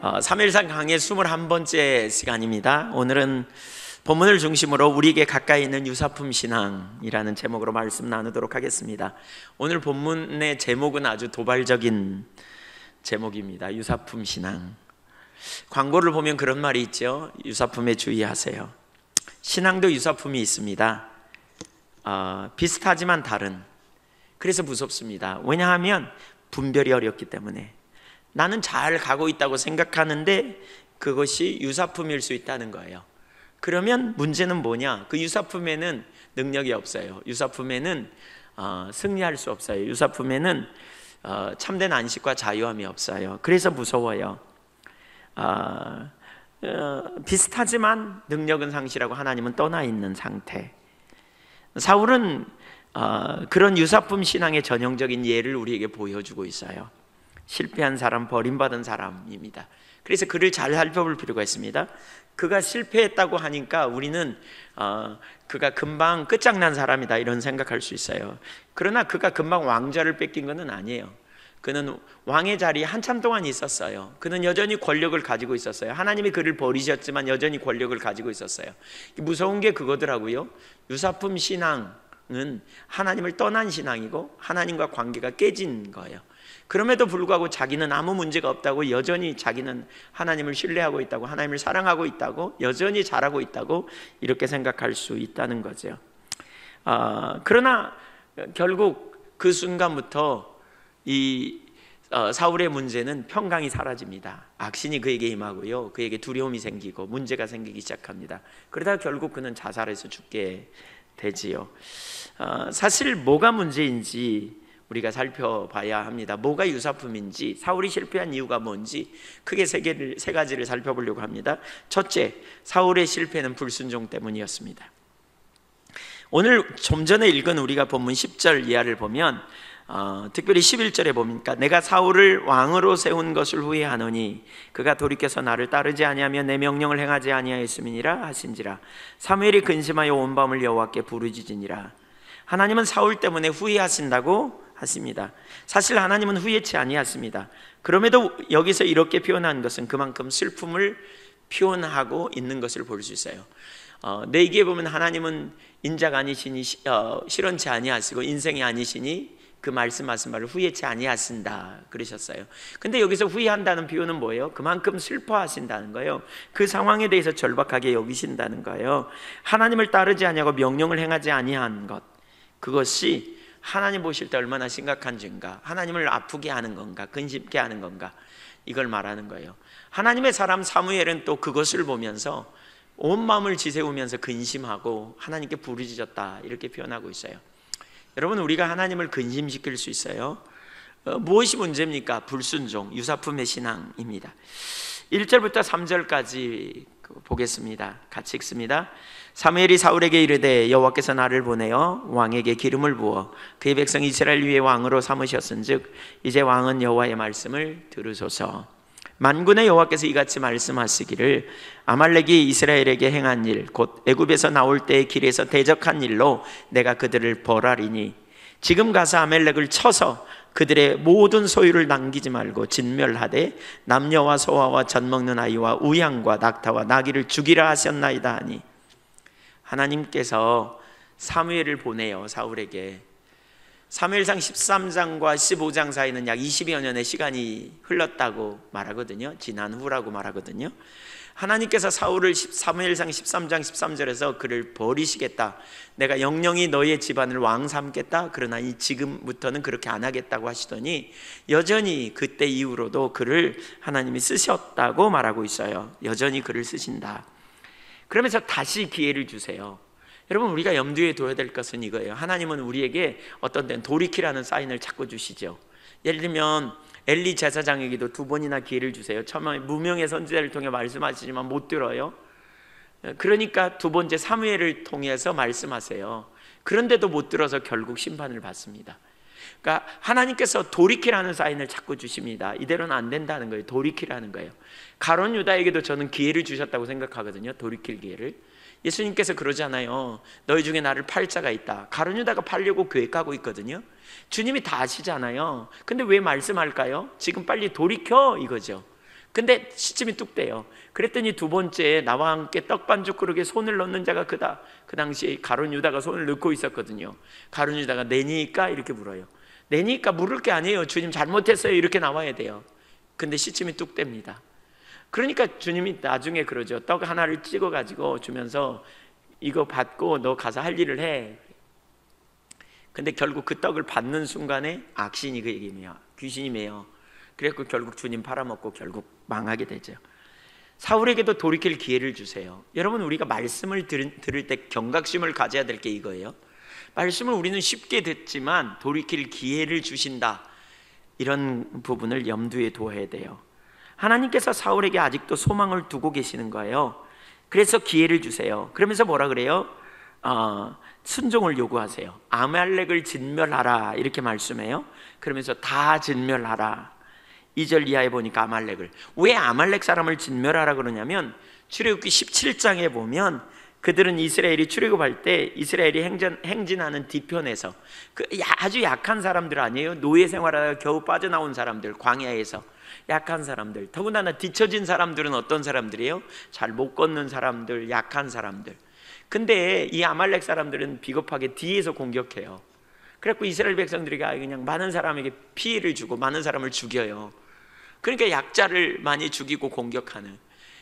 3일상 강의 21번째 시간입니다. 오늘은 본문을 중심으로 우리에게 가까이 있는 유사품 신앙이라는 제목으로 말씀 나누도록 하겠습니다. 오늘 본문의 제목은 아주 도발적인 제목입니다. 유사품 신앙. 광고를 보면 그런 말이 있죠. 유사품에 주의하세요. 신앙도 유사품이 있습니다. 비슷하지만 다른. 그래서 무섭습니다. 왜냐하면 분별이 어렵기 때문에. 나는 잘 가고 있다고 생각하는데 그것이 유사품일 수 있다는 거예요. 그러면 문제는 뭐냐? 그 유사품에는 능력이 없어요. 유사품에는 승리할 수 없어요. 유사품에는 참된 안식과 자유함이 없어요. 그래서 무서워요. 비슷하지만 능력은 상실하고 하나님은 떠나 있는 상태. 사울은 그런 유사품 신앙의 전형적인 예를 우리에게 보여주고 있어요. 실패한 사람, 버림받은 사람입니다. 그래서 그를 잘 살펴볼 필요가 있습니다. 그가 실패했다고 하니까 우리는 그가 금방 끝장난 사람이다 이런 생각할 수 있어요. 그러나 그가 금방 왕좌를 뺏긴 것은 아니에요. 그는 왕의 자리에 한참 동안 있었어요. 그는 여전히 권력을 가지고 있었어요. 하나님이 그를 버리셨지만 여전히 권력을 가지고 있었어요. 무서운 게 그거더라고요. 유사품 신앙은 하나님을 떠난 신앙이고 하나님과 관계가 깨진 거예요. 그럼에도 불구하고 자기는 아무 문제가 없다고, 여전히 자기는 하나님을 신뢰하고 있다고, 하나님을 사랑하고 있다고, 여전히 잘하고 있다고 이렇게 생각할 수 있다는 거죠. 그러나 결국 그 순간부터 이 사울의 문제는 평강이 사라집니다. 악신이 그에게 임하고요, 그에게 두려움이 생기고 문제가 생기기 시작합니다. 그러다 결국 그는 자살해서 죽게 되지요. 사실 뭐가 문제인지 우리가 살펴봐야 합니다. 뭐가 유사품인지, 사울이 실패한 이유가 뭔지 크게 세 가지를 살펴보려고 합니다. 첫째, 사울의 실패는 불순종 때문이었습니다. 오늘 좀 전에 읽은 우리가 본문 10절 이하를 보면 특별히 11절에 보니까 내가 사울을 왕으로 세운 것을 후회하노니 그가 돌이켜서 나를 따르지 아니하며 내 명령을 행하지 아니하였음이니라 하신지라. 사무엘이 근심하여 온 밤을 여호와께 부르짖으니라. 하나님은 사울 때문에 후회하신다고 하십니다. 사실 하나님은 후회치 아니하십니다. 그럼에도 여기서 이렇게 표현한 것은 그만큼 슬픔을 표현하고 있는 것을 볼 수 있어요. 내기에 보면 하나님은 인자가 아니시니 실언치 아니하시고 인생이 아니시니 그 말씀하신 말을 후회치 아니하신다 그러셨어요. 근데 여기서 후회한다는 표현은 뭐예요? 그만큼 슬퍼하신다는 거예요. 그 상황에 대해서 절박하게 여기신다는 거예요. 하나님을 따르지 아니하고 명령을 행하지 아니한 것, 그것이 하나님 보실 때 얼마나 심각한 죄인가, 하나님을 아프게 하는 건가, 근심케 하는 건가, 이걸 말하는 거예요. 하나님의 사람 사무엘은 또 그것을 보면서 온 마음을 지새우면서 근심하고 하나님께 부르짖었다 이렇게 표현하고 있어요. 여러분, 우리가 하나님을 근심시킬 수 있어요. 무엇이 문제입니까? 불순종, 유사품의 신앙입니다. 1절부터 3절까지 보겠습니다. 같이 읽습니다. 사무엘이 사울에게 이르되 여호와께서 나를 보내어 왕에게 기름을 부어 그의 백성 이스라엘 위에 왕으로 삼으셨은즉 이제 왕은 여호와의 말씀을 들으소서. 만군의 여호와께서 이같이 말씀하시기를 아말렉이 이스라엘에게 행한 일 곧 애굽에서 나올 때의 길에서 대적한 일로 내가 그들을 벌하리니 지금 가서 아말렉을 쳐서 그들의 모든 소유를 남기지 말고 진멸하되 남녀와 소아와 젖먹는 아이와 우양과 낙타와 나귀를 죽이라 하셨나이다 하니. 하나님께서 사무엘을 보내요. 사울에게. 사무엘상 13장과 15장 사이는 약 20여 년의 시간이 흘렀다고 말하거든요. 지난 후라고 말하거든요. 하나님께서 사울을 사무엘상 13장 13절에서 그를 버리시겠다, 내가 영영이 너의 집안을 왕 삼겠다, 그러나 지금부터는 그렇게 안 하겠다고 하시더니 여전히 그때 이후로도 그를 하나님이 쓰셨다고 말하고 있어요. 여전히 그를 쓰신다. 그러면서 다시 기회를 주세요. 여러분, 우리가 염두에 둬야 될 것은 이거예요. 하나님은 우리에게 어떤 때는 돌이키라는 사인을 자꾸 주시죠. 예를 들면 엘리 제사장에게도 2번이나 기회를 주세요. 처음에 무명의 선지자를 통해 말씀하시지만 못 들어요. 그러니까 2번째 사무엘을 통해서 말씀하세요. 그런데도 못 들어서 결국 심판을 받습니다. 그러니까 하나님께서 돌이키라는 사인을 자꾸 주십니다. 이대로는 안 된다는 거예요. 돌이키라는 거예요. 가룟 유다에게도 저는 기회를 주셨다고 생각하거든요. 돌이킬 기회를. 예수님께서 그러잖아요. 너희 중에 나를 팔 자가 있다. 가룟 유다가 팔려고 계획하고 있거든요. 주님이 다 아시잖아요. 근데 왜 말씀할까요? 지금 빨리 돌이켜 이거죠. 근데 시침이 뚝 떼요. 그랬더니 두 번째 나와 함께 떡반죽 그릇에 손을 넣는 자가 그다. 그 당시에 가룟 유다가 손을 넣고 있었거든요. 가룟 유다가 내니까 이렇게 물어요. 내니까 물을 게 아니에요. 주님 잘못했어요. 이렇게 나와야 돼요. 근데 시침이 뚝 뗍니다. 그러니까 주님이 나중에 그러죠. 떡 하나를 찍어 가지고 주면서 이거 받고 너 가서 할 일을 해. 근데 결국 그 떡을 받는 순간에 악신이 그에게 매요. 귀신이 매요. 그래서 결국 주님 팔아먹고 결국 망하게 되죠. 사울에게도 돌이킬 기회를 주세요. 여러분, 우리가 말씀을 들을 때 경각심을 가져야 될 게 이거예요. 말씀을 우리는 쉽게 듣지만 돌이킬 기회를 주신다, 이런 부분을 염두에 두어야 돼요. 하나님께서 사울에게 아직도 소망을 두고 계시는 거예요. 그래서 기회를 주세요. 그러면서 뭐라 그래요? 순종을 요구하세요. 아말렉을 진멸하라, 이렇게 말씀해요. 그러면서 다 진멸하라. 2절 이하에 보니까 아말렉을, 왜 아말렉 사람을 진멸하라 그러냐면 출애굽기 17장에 보면 그들은 이스라엘이 출애굽할 때 이스라엘이 행진하는 뒤편에서 아주 약한 사람들 아니에요? 노예 생활하다가 겨우 빠져나온 사람들, 광야에서 약한 사람들, 더군다나 뒤처진 사람들은 어떤 사람들이에요? 잘 못 걷는 사람들, 약한 사람들. 근데 이 아말렉 사람들은 비겁하게 뒤에서 공격해요. 그래서 이스라엘 백성들이 그냥 많은 사람에게 피해를 주고 많은 사람을 죽여요. 그러니까 약자를 많이 죽이고 공격하는.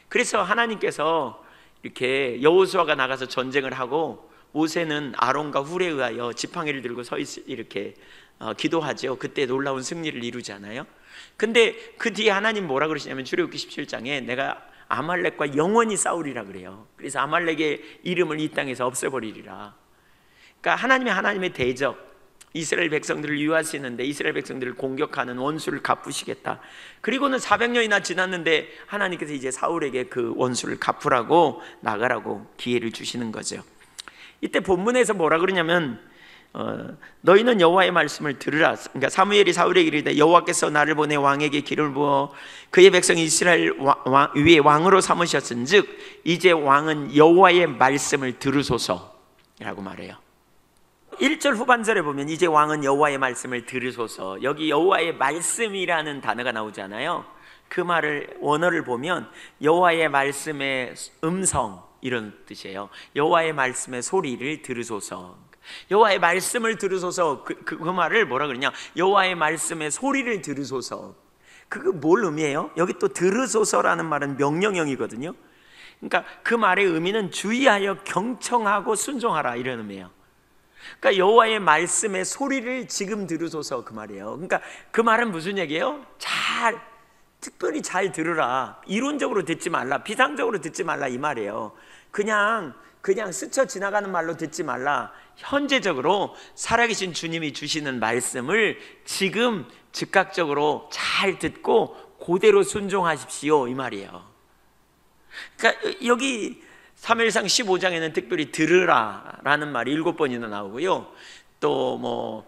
그래서 하나님께서 이렇게 여호수아가 나가서 전쟁을 하고 모세는 아론과 훌에 의하여 지팡이를 들고 이렇게 기도하죠. 그때 놀라운 승리를 이루잖아요. 근데 그 뒤에 하나님 뭐라 그러시냐면 출애굽기 17장에 내가 아말렉과 영원히 싸우리라 그래요. 그래서 아말렉의 이름을 이 땅에서 없애버리리라. 그러니까 하나님의 대적, 이스라엘 백성들을 유하시는데 이스라엘 백성들을 공격하는 원수를 갚으시겠다. 그리고는 400년이나 지났는데 하나님께서 이제 사울에게 그 원수를 갚으라고, 나가라고 기회를 주시는 거죠. 이때 본문에서 뭐라 그러냐면 너희는 여호와의 말씀을 들으라. 그러니까 사무엘이 사울에게 이르되 여호와께서 나를 보내 왕에게 기름을 부어 그의 백성 이스라엘 위에 왕으로 삼으셨은즉 이제 왕은 여호와의 말씀을 들으소서라고 말해요. 1절 후반절에 보면 이제 왕은 여호와의 말씀을 들으소서, 여기 여호와의 말씀이라는 단어가 나오잖아요. 그 말을 원어를 보면 여호와의 말씀의 음성, 이런 뜻이에요. 여호와의 말씀의 소리를 들으소서. 여호와의 말씀을 들으소서, 그 말을 뭐라 그러냐, 여호와의 말씀의 소리를 들으소서. 그거 뭘 의미해요? 여기 또 들으소서라는 말은 명령형이거든요. 그러니까 그 말의 의미는 주의하여 경청하고 순종하라, 이런 의미예요. 그러니까 여호와의 말씀의 소리를 지금 들으소서, 그 말이에요. 그러니까 그 말은 무슨 얘기예요? 특별히 잘 들으라. 이론적으로 듣지 말라, 비상적으로 듣지 말라, 이 말이에요. 그냥 스쳐 지나가는 말로 듣지 말라. 현재적으로 살아계신 주님이 주시는 말씀을 지금 즉각적으로 잘 듣고 그대로 순종하십시오, 이 말이에요. 그러니까 여기 사무엘상 15장에는 특별히 들으라 라는 말이 7번이나 나오고요. 또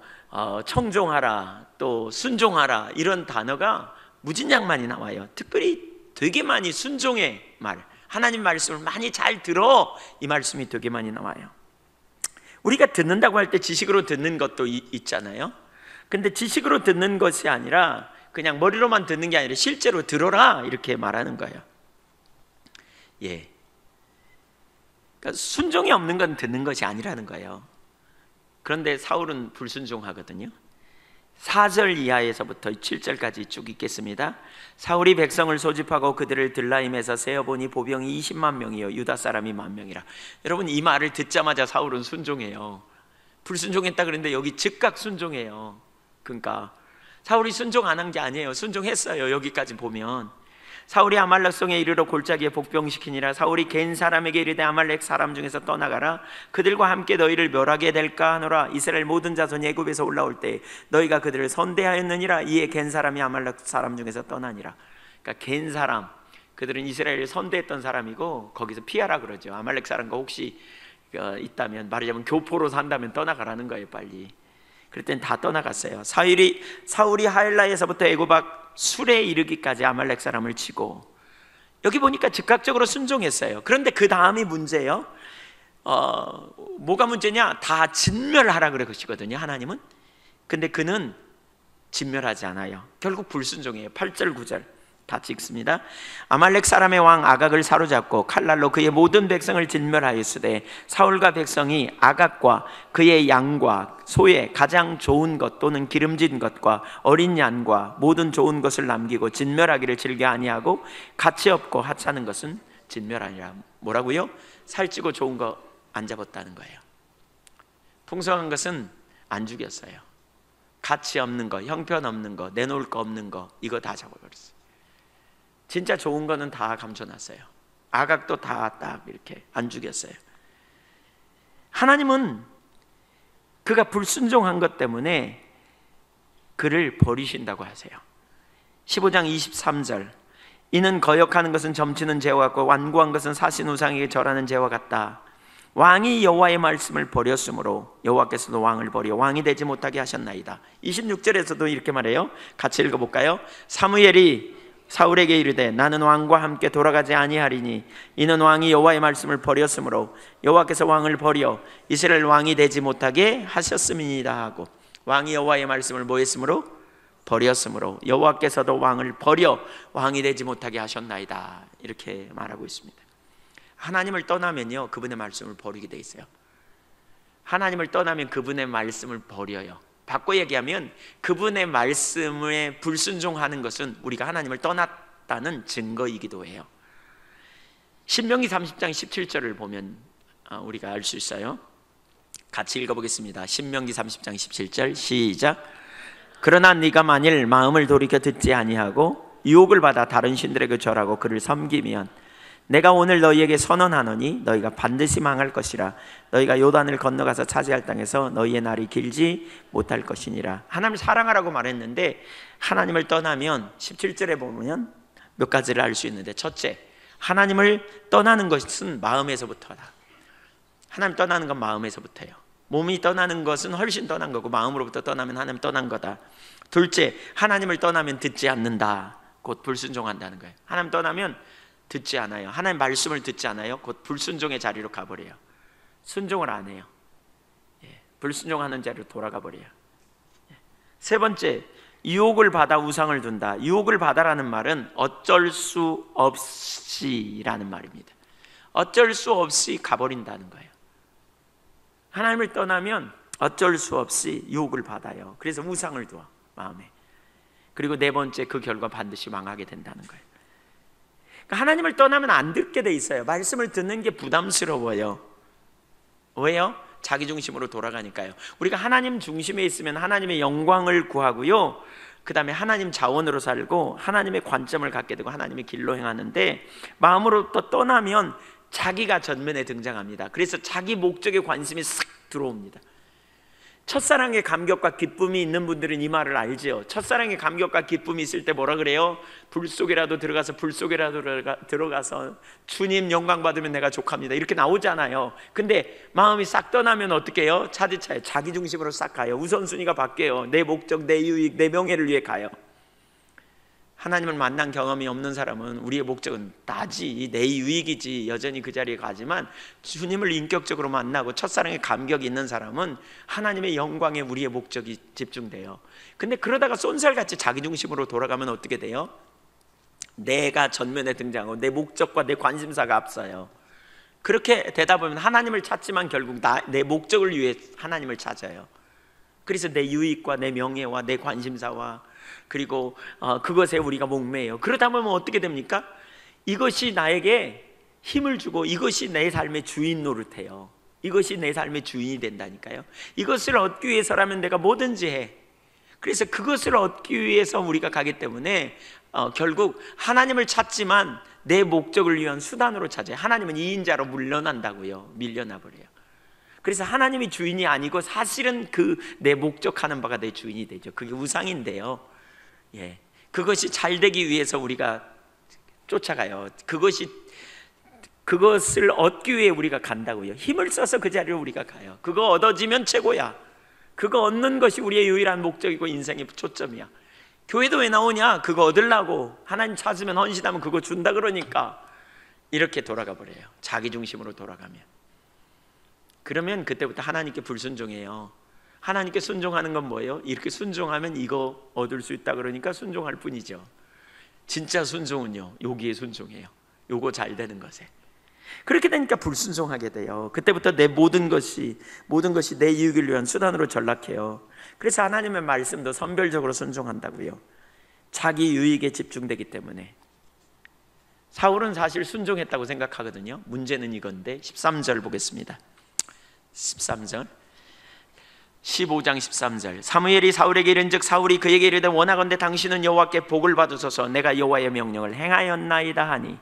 청종하라, 또 순종하라, 이런 단어가 무진장 많이 나와요. 특별히 되게 많이 순종의 말, 하나님 말씀을 많이 잘 들어, 이 말씀이 되게 많이 나와요. 우리가 듣는다고 할 때 지식으로 듣는 것도 있잖아요. 근데 지식으로 듣는 것이 아니라 그냥 머리로만 듣는 게 아니라 실제로 들어라, 이렇게 말하는 거예요. 예. 그러니까 순종이 없는 건 듣는 것이 아니라는 거예요. 그런데 사울은 불순종하거든요. 4절 이하에서부터 7절까지 쭉 읽겠습니다. 사울이 백성을 소집하고 그들을 들라임에서 세어보니 보병이 20만 명이요 유다 사람이 10,000명이라. 여러분, 이 말을 듣자마자 사울은 순종해요. 불순종했다 그랬는데 여기 즉각 순종해요. 그러니까 사울이 순종 안 한 게 아니에요. 순종했어요. 여기까지 보면 사울이 아말렉 성에 이르러 골짜기에 복병시키니라. 사울이 겐 사람에게 이르되 아말렉 사람 중에서 떠나가라. 그들과 함께 너희를 멸하게 될까 하노라. 이스라엘 모든 자손이 애굽에서 올라올 때 너희가 그들을 선대하였느니라. 이에 겐 사람이 아말렉 사람 중에서 떠나니라. 그러니까 겐 사람, 그들은 이스라엘을 선대했던 사람이고 거기서 피하라 그러죠. 아말렉 사람과 혹시 있다면, 말하자면 교포로 산다면 떠나가라는 거예요, 빨리. 그랬더니 다 떠나갔어요. 사울이 하일라에서부터 애굽 밖 술에 이르기까지 아말렉 사람을 치고, 여기 보니까 즉각적으로 순종했어요. 그런데 그 다음이 문제예요. 뭐가 문제냐? 다 진멸하라 그러시거든요, 하나님은. 근데 그는 진멸하지 않아요. 결국 불순종해요. 8절 9절 다 찍습니다. 아말렉 사람의 왕 아각을 사로잡고 칼날로 그의 모든 백성을 진멸하였으되 사울과 백성이 아각과 그의 양과 소의 가장 좋은 것 또는 기름진 것과 어린 양과 모든 좋은 것을 남기고 진멸하기를 즐겨 아니하고 가치 없고 하찮은 것은 진멸하니라. 뭐라고요? 살찌고 좋은 거 안 잡았다는 거예요. 풍성한 것은 안 죽였어요. 가치 없는 거, 형편없는 거, 내놓을 거 없는 거, 이거 다 잡아버렸어요. 진짜 좋은 거는 다 감춰놨어요. 아각도 다 딱 이렇게 안 죽였어요. 하나님은 그가 불순종한 것 때문에 그를 버리신다고 하세요. 15장 23절, 이는 거역하는 것은 점치는 죄와 같고 완고한 것은 사신 우상에게 절하는 죄와 같다. 왕이 여호와의 말씀을 버렸으므로 여호와께서도 왕을 버려 왕이 되지 못하게 하셨나이다. 26절에서도 이렇게 말해요. 같이 읽어볼까요? 사무엘이 사울에게 이르되 나는 왕과 함께 돌아가지 아니하리니 이는 왕이 여호와의 말씀을 버렸으므로 여호와께서 왕을 버려 이스라엘 왕이 되지 못하게 하셨음이니이다 하고, 왕이 여호와의 말씀을 뭐 했으므로? 버렸으므로 여호와께서도 왕을 버려 왕이 되지 못하게 하셨나이다. 이렇게 말하고 있습니다. 하나님을 떠나면요, 그분의 말씀을 버리게 돼 있어요. 하나님을 떠나면 그분의 말씀을 버려요. 바꿔 얘기하면 그분의 말씀에 불순종하는 것은 우리가 하나님을 떠났다는 증거이기도 해요. 신명기 30장 17절을 보면 우리가 알 수 있어요. 같이 읽어보겠습니다. 신명기 30장 17절 시작. 그러나 네가 만일 마음을 돌이켜 듣지 아니하고 유혹을 받아 다른 신들에게 절하고 그를 섬기면 내가 오늘 너희에게 선언하노니 너희가 반드시 망할 것이라. 너희가 요단을 건너가서 차지할 땅에서 너희의 날이 길지 못할 것이니라. 하나님을 사랑하라고 말했는데 하나님을 떠나면 17절에 보면 몇 가지를 알 수 있는데, 첫째, 하나님을 떠나는 것은 마음에서부터다. 하나님 떠나는 건 마음에서부터예요. 몸이 떠나는 것은 훨씬 떠난 거고 마음으로부터 떠나면 하나님 떠난 거다. 둘째, 하나님을 떠나면 듣지 않는다. 곧 불순종한다는 거예요. 하나님 떠나면 듣지 않아요. 하나님 말씀을 듣지 않아요. 곧 불순종의 자리로 가버려요. 순종을 안 해요. 불순종하는 자리로 돌아가 버려요. 세 번째, 유혹을 받아 우상을 둔다. 유혹을 받아라는 말은 어쩔 수 없이라는 말입니다. 어쩔 수 없이 가버린다는 거예요. 하나님을 떠나면 어쩔 수 없이 유혹을 받아요. 그래서 우상을 두어 마음에. 그리고 네 번째, 그 결과 반드시 망하게 된다는 거예요. 그러니까 하나님을 떠나면 안 듣게 돼 있어요. 말씀을 듣는 게 부담스러워요. 왜요? 자기 중심으로 돌아가니까요. 우리가 하나님 중심에 있으면 하나님의 영광을 구하고요, 그 다음에 하나님 자원으로 살고 하나님의 관점을 갖게 되고 하나님의 길로 행하는데, 마음으로부터 떠나면 자기가 전면에 등장합니다. 그래서 자기 목적에 관심이 싹 들어옵니다. 첫사랑의 감격과 기쁨이 있는 분들은 이 말을 알죠. 첫사랑의 감격과 기쁨이 있을 때 뭐라 그래요? 불 속에라도 들어가서 들어가서 주님 영광 받으면 내가 족합니다, 이렇게 나오잖아요. 근데 마음이 싹 떠나면 어떻게 해요? 차디차에 자기 중심으로 싹 가요. 우선순위가 바뀌어요. 내 목적, 내 유익, 내 명예를 위해 가요. 하나님을 만난 경험이 없는 사람은 우리의 목적은 나지, 내 유익이지, 여전히 그 자리에 가지만, 주님을 인격적으로 만나고 첫사랑의 감격이 있는 사람은 하나님의 영광에 우리의 목적이 집중돼요. 근데 그러다가 쏜살같이 자기 중심으로 돌아가면 어떻게 돼요? 내가 전면에 등장하고 내 목적과 내 관심사가 앞서요. 그렇게 되다 보면 하나님을 찾지만 결국 내 목적을 위해 하나님을 찾아요. 그래서 내 유익과 내 명예와 내 관심사와 그리고 그것에 우리가 목매요. 그러다 보면 어떻게 됩니까? 이것이 나에게 힘을 주고 이것이 내 삶의 주인 노릇해요. 이것이 내 삶의 주인이 된다니까요. 이것을 얻기 위해서라면 내가 뭐든지 해. 그래서 그것을 얻기 위해서 우리가 가기 때문에 결국 하나님을 찾지만 내 목적을 위한 수단으로 찾아요. 하나님은 이인자로 밀려나버려요. 그래서 하나님이 주인이 아니고 사실은 그 내 목적하는 바가 내 주인이 되죠. 그게 우상인데요. 그것이 잘 되기 위해서 우리가 쫓아가요. 그것을 얻기 위해 우리가 간다고요. 힘을 써서 그 자리로 우리가 가요. 그거 얻어지면 최고야. 그거 얻는 것이 우리의 유일한 목적이고 인생의 초점이야. 교회도 왜 나오냐? 그거 얻으려고. 하나님 찾으면 헌신하면 그거 준다 그러니까. 이렇게 돌아가 버려요. 자기 중심으로 돌아가면. 그러면 그때부터 하나님께 불순종해요. 하나님께 순종하는 건 뭐예요? 이렇게 순종하면 이거 얻을 수 있다 그러니까 순종할 뿐이죠. 진짜 순종은요, 여기에 순종해요. 요거 잘 되는 것에. 그렇게 되니까 불순종하게 돼요. 그때부터 내 모든 것이 내 이익을 위한 수단으로 전락해요. 그래서 하나님의 말씀도 선별적으로 순종한다고요. 자기 유익에 집중되기 때문에. 사울은 사실 순종했다고 생각하거든요. 문제는 이건데 13절 보겠습니다. 13절 15장 13절 사무엘이 사울에게 이른즉 사울이 그에게 이르되 원하건대 당신은 여호와께 복을 받으소서 내가 여호와의 명령을 행하였나이다 하니.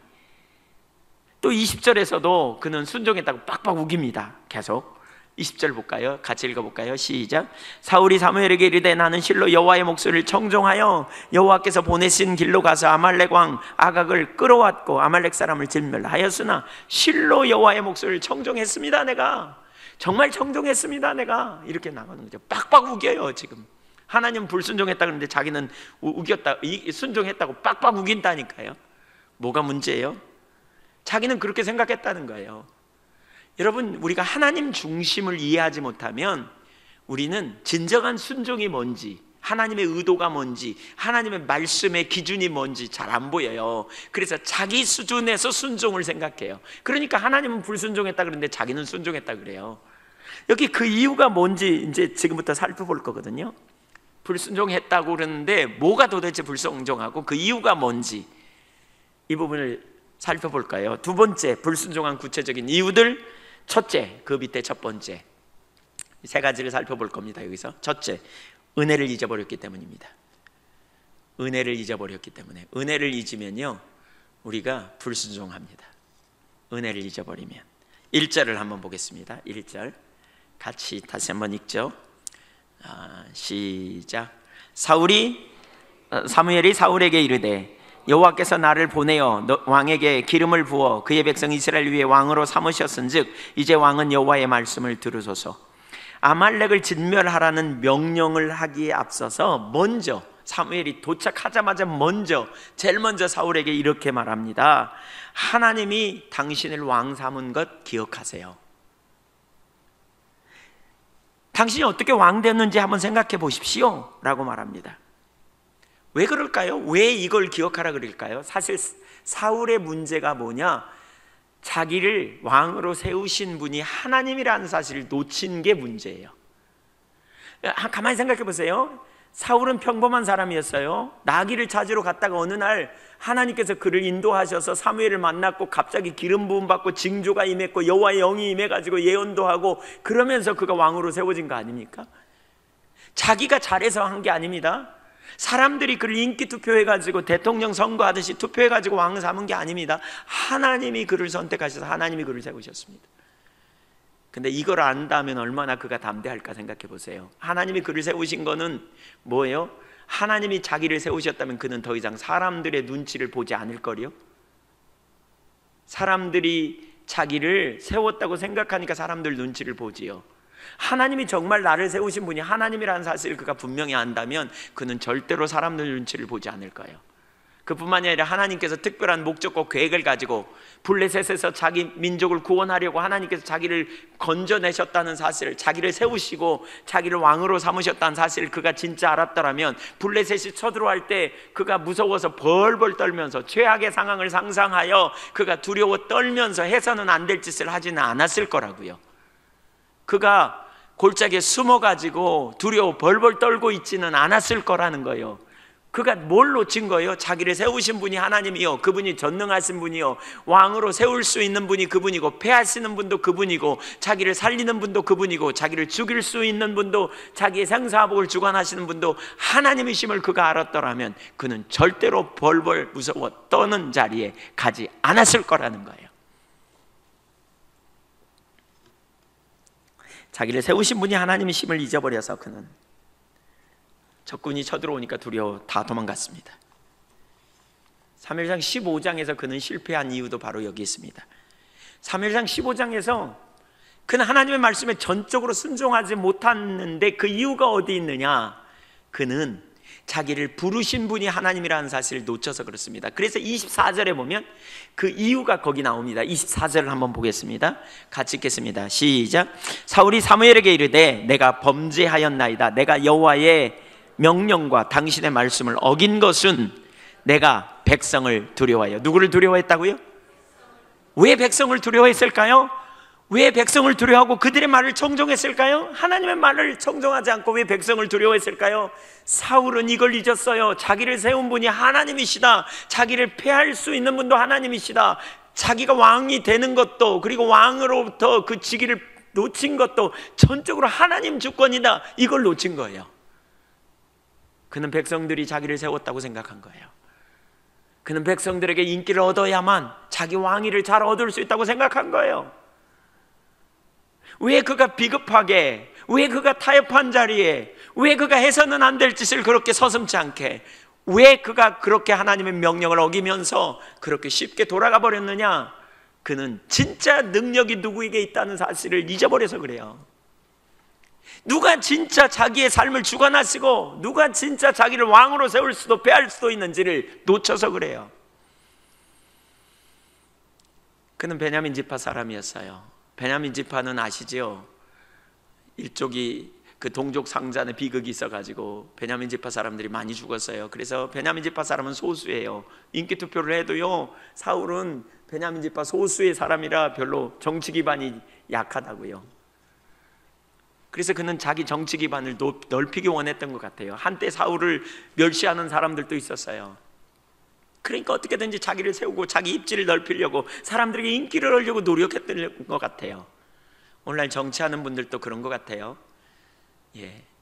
또 20절에서도 그는 순종했다고 빡빡 우깁니다. 계속 20절 볼까요? 같이 읽어볼까요? 시작. 사울이 사무엘에게 이르되 나는 실로 여호와의 목소리를 청종하여 여호와께서 보내신 길로 가서 아말렉 왕 아각을 끌어왔고 아말렉 사람을 진멸하였으나 실로 여호와의 목소리를 청종했습니다. 내가 정말 청종했습니다. 내가 이렇게 나가는 거죠. 빡빡 우겨요. 지금 하나님 불순종했다 그러는데 자기는 우겼다, 순종했다고 빡빡 우긴다니까요. 뭐가 문제예요? 자기는 그렇게 생각했다는 거예요. 여러분, 우리가 하나님 중심을 이해하지 못하면 우리는 진정한 순종이 뭔지, 하나님의 의도가 뭔지, 하나님의 말씀의 기준이 뭔지 잘 안 보여요. 그래서 자기 수준에서 순종을 생각해요. 그러니까 하나님은 불순종했다 그러는데 자기는 순종했다 그래요. 여기 그 이유가 뭔지 이제 지금부터 살펴볼 거거든요. 불순종했다고 그러는데 뭐가 도대체 불순종하고 그 이유가 뭔지 이 부분을 살펴볼까요? 두 번째, 불순종한 구체적인 이유들. 첫째, 그 밑에 첫 번째, 세 가지를 살펴볼 겁니다. 여기서 첫째, 은혜를 잊어버렸기 때문입니다. 은혜를 잊어버렸기 때문에. 은혜를 잊으면요 우리가 불순종합니다. 은혜를 잊어버리면. 1절을 한번 보겠습니다. 1절 같이 다시 한번 읽죠. 시작. 사무엘이 사울에게 이르되 여호와께서 나를 보내어 왕에게 기름을 부어 그의 백성 이스라엘 위에 왕으로 삼으셨은즉 이제 왕은 여호와의 말씀을 들으소서. 아말렉을 진멸하라는 명령을 하기에 앞서서 먼저 사무엘이 도착하자마자 제일 먼저 사울에게 이렇게 말합니다. 하나님이 당신을 왕 삼은 것 기억하세요. 당신이 어떻게 왕 됐는지 한번 생각해 보십시오 라고 말합니다. 왜 그럴까요? 왜 이걸 기억하라 그럴까요? 사실 사울의 문제가 뭐냐? 자기를 왕으로 세우신 분이 하나님이라는 사실을 놓친 게 문제예요. 가만히 생각해 보세요. 사울은 평범한 사람이었어요. 나귀를 찾으러 갔다가 어느 날 하나님께서 그를 인도하셔서 사무엘을 만났고 갑자기 기름 부음 받고 징조가 임했고 여호와의 영이 임해가지고 예언도 하고 그러면서 그가 왕으로 세워진 거 아닙니까? 자기가 잘해서 한 게 아닙니다. 사람들이 그를 인기 투표해가지고 대통령 선거하듯이 투표해가지고 왕 삼은 게 아닙니다. 하나님이 그를 선택하셔서 하나님이 그를 세우셨습니다. 근데 이걸 안다면 얼마나 그가 담대할까 생각해 보세요. 하나님이 그를 세우신 거는 뭐예요? 하나님이 자기를 세우셨다면 그는 더 이상 사람들의 눈치를 보지 않을 거요. 사람들이 자기를 세웠다고 생각하니까 사람들 눈치를 보지요. 하나님이 정말 나를 세우신 분이 하나님이라는 사실을 그가 분명히 안다면 그는 절대로 사람들 눈치를 보지 않을 거예요. 그뿐만이 아니라 하나님께서 특별한 목적과 계획을 가지고 블레셋에서 자기 민족을 구원하려고 하나님께서 자기를 건져내셨다는 사실을, 자기를 세우시고 자기를 왕으로 삼으셨다는 사실을 그가 진짜 알았더라면 블레셋이 쳐들어갈 때 그가 무서워서 벌벌 떨면서 최악의 상황을 상상하여 그가 두려워 떨면서 해서는 안 될 짓을 하지는 않았을 거라고요. 그가 골짜기에 숨어가지고 두려워 벌벌 떨고 있지는 않았을 거라는 거예요. 그가 뭘 놓친 거예요? 자기를 세우신 분이 하나님이요, 그분이 전능하신 분이요, 왕으로 세울 수 있는 분이 그분이고, 패하시는 분도 그분이고, 자기를 살리는 분도 그분이고, 자기를 죽일 수 있는 분도, 자기의 생사복을 주관하시는 분도 하나님이심을 그가 알았더라면 그는 절대로 벌벌 무서워 떠는 자리에 가지 않았을 거라는 거예요. 자기를 세우신 분이 하나님이심을 잊어버려서 그는 적군이 쳐들어오니까 두려워 다 도망갔습니다. 사무엘상 15장에서 그는 실패한 이유도 바로 여기 있습니다. 사무엘상 15장에서 그는 하나님의 말씀에 전적으로 순종하지 못했는데 그 이유가 어디 있느냐? 그는 자기를 부르신 분이 하나님이라는 사실을 놓쳐서 그렇습니다. 그래서 24절에 보면 그 이유가 거기 나옵니다. 24절을 한번 보겠습니다. 같이 읽겠습니다. 시작. 사울이 사무엘에게 이르되 내가 범죄하였나이다. 내가 여호와의 명령과 당신의 말씀을 어긴 것은 내가 백성을 두려워해요. 누구를 두려워했다고요? 왜 백성을 두려워했을까요? 왜 백성을 두려워하고 그들의 말을 청종했을까요? 하나님의 말을 청종하지 않고 왜 백성을 두려워했을까요? 사울은 이걸 잊었어요. 자기를 세운 분이 하나님이시다. 자기를 패할 수 있는 분도 하나님이시다. 자기가 왕이 되는 것도, 그리고 왕으로부터 그 직위를 놓친 것도 전적으로 하나님 주권이다. 이걸 놓친 거예요. 그는 백성들이 자기를 세웠다고 생각한 거예요. 그는 백성들에게 인기를 얻어야만 자기 왕위를 잘 얻을 수 있다고 생각한 거예요. 왜 그가 비겁하게, 왜 그가 타협한 자리에, 왜 그가 해서는 안 될 짓을 그렇게 서슴지 않게, 왜 그가 그렇게 하나님의 명령을 어기면서 그렇게 쉽게 돌아가 버렸느냐? 그는 진짜 능력이 누구에게 있다는 사실을 잊어버려서 그래요. 누가 진짜 자기의 삶을 주관하시고 누가 진짜 자기를 왕으로 세울 수도 패할 수도 있는지를 놓쳐서 그래요. 그는 베냐민 지파 사람이었어요. 베냐민 지파는 아시죠? 일족이 그 동족 상잔에 비극이 있어가지고 베냐민 지파 사람들이 많이 죽었어요. 그래서 베냐민 지파 사람은 소수예요. 인기 투표를 해도요, 사울은 베냐민 지파 소수의 사람이라 별로 정치 기반이 약하다고요. 그래서 그는 자기 정치 기반을 넓히기 원했던 것 같아요. 한때 사울을 멸시하는 사람들도 있었어요. 그러니까 어떻게든지 자기를 세우고 자기 입지를 넓히려고 사람들에게 인기를 얻으려고 노력했던 것 같아요. 오늘날 정치하는 분들도 그런 것 같아요.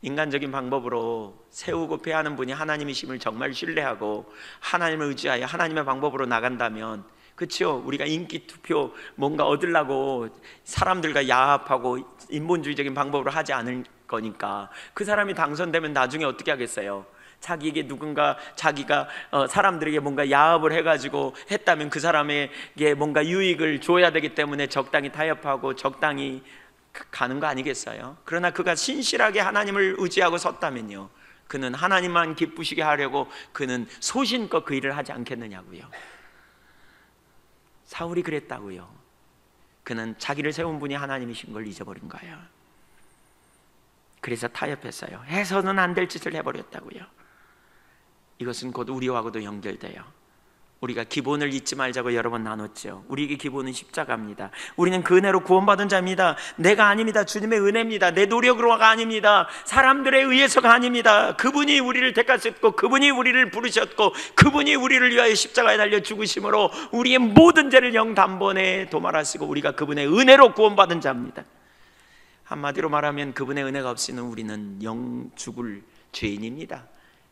인간적인 방법으로 세우고 패하는 분이 하나님이심을 정말 신뢰하고 하나님을 의지하여 하나님의 방법으로 나간다면, 그렇죠? 우리가 인기 투표 뭔가 얻으려고 사람들과 야합하고 인본주의적인 방법으로 하지 않을 거니까 그 사람이 당선되면 나중에 어떻게 하겠어요? 자기에게 누군가 자기가 사람들에게 뭔가 야합을 해가지고 했다면 그 사람에게 뭔가 유익을 줘야 되기 때문에 적당히 타협하고 적당히 가는 거 아니겠어요? 그러나 그가 신실하게 하나님을 의지하고 섰다면요, 그는 하나님만 기쁘시게 하려고 그는 소신껏 그 일을 하지 않겠느냐고요. 사울이 그랬다고요. 그는 자기를 세운 분이 하나님이신 걸 잊어버린 거예요. 그래서 타협했어요. 해서는 안 될 짓을 해버렸다고요. 이것은 곧 우리하고도 연결돼요. 우리가 기본을 잊지 말자고 여러 번 나눴죠. 우리에게 기본은 십자가입니다. 우리는 그 은혜로 구원받은 자입니다. 내가 아닙니다. 주님의 은혜입니다. 내 노력으로가 아닙니다. 사람들에 의해서가 아닙니다. 그분이 우리를 택하셨고 그분이 우리를 부르셨고 그분이 우리를 위하여 십자가에 달려 죽으심으로 우리의 모든 죄를 영단번에 도말하시고 우리가 그분의 은혜로 구원받은 자입니다. 한마디로 말하면 그분의 은혜가 없이는 우리는 영 죽을 죄인입니다.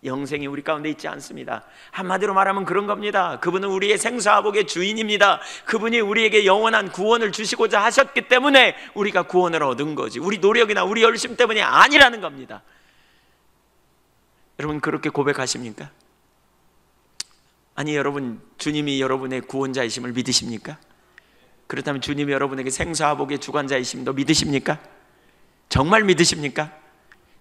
영생이 우리 가운데 있지 않습니다. 한마디로 말하면 그런 겁니다. 그분은 우리의 생사화복의 주인입니다. 그분이 우리에게 영원한 구원을 주시고자 하셨기 때문에 우리가 구원을 얻은 거지, 우리 노력이나 우리 열심 때문이 아니라는 겁니다. 여러분 그렇게 고백하십니까? 아니, 여러분 주님이 여러분의 구원자이심을 믿으십니까? 그렇다면 주님이 여러분에게 생사화복의 주관자이심도 믿으십니까? 정말 믿으십니까?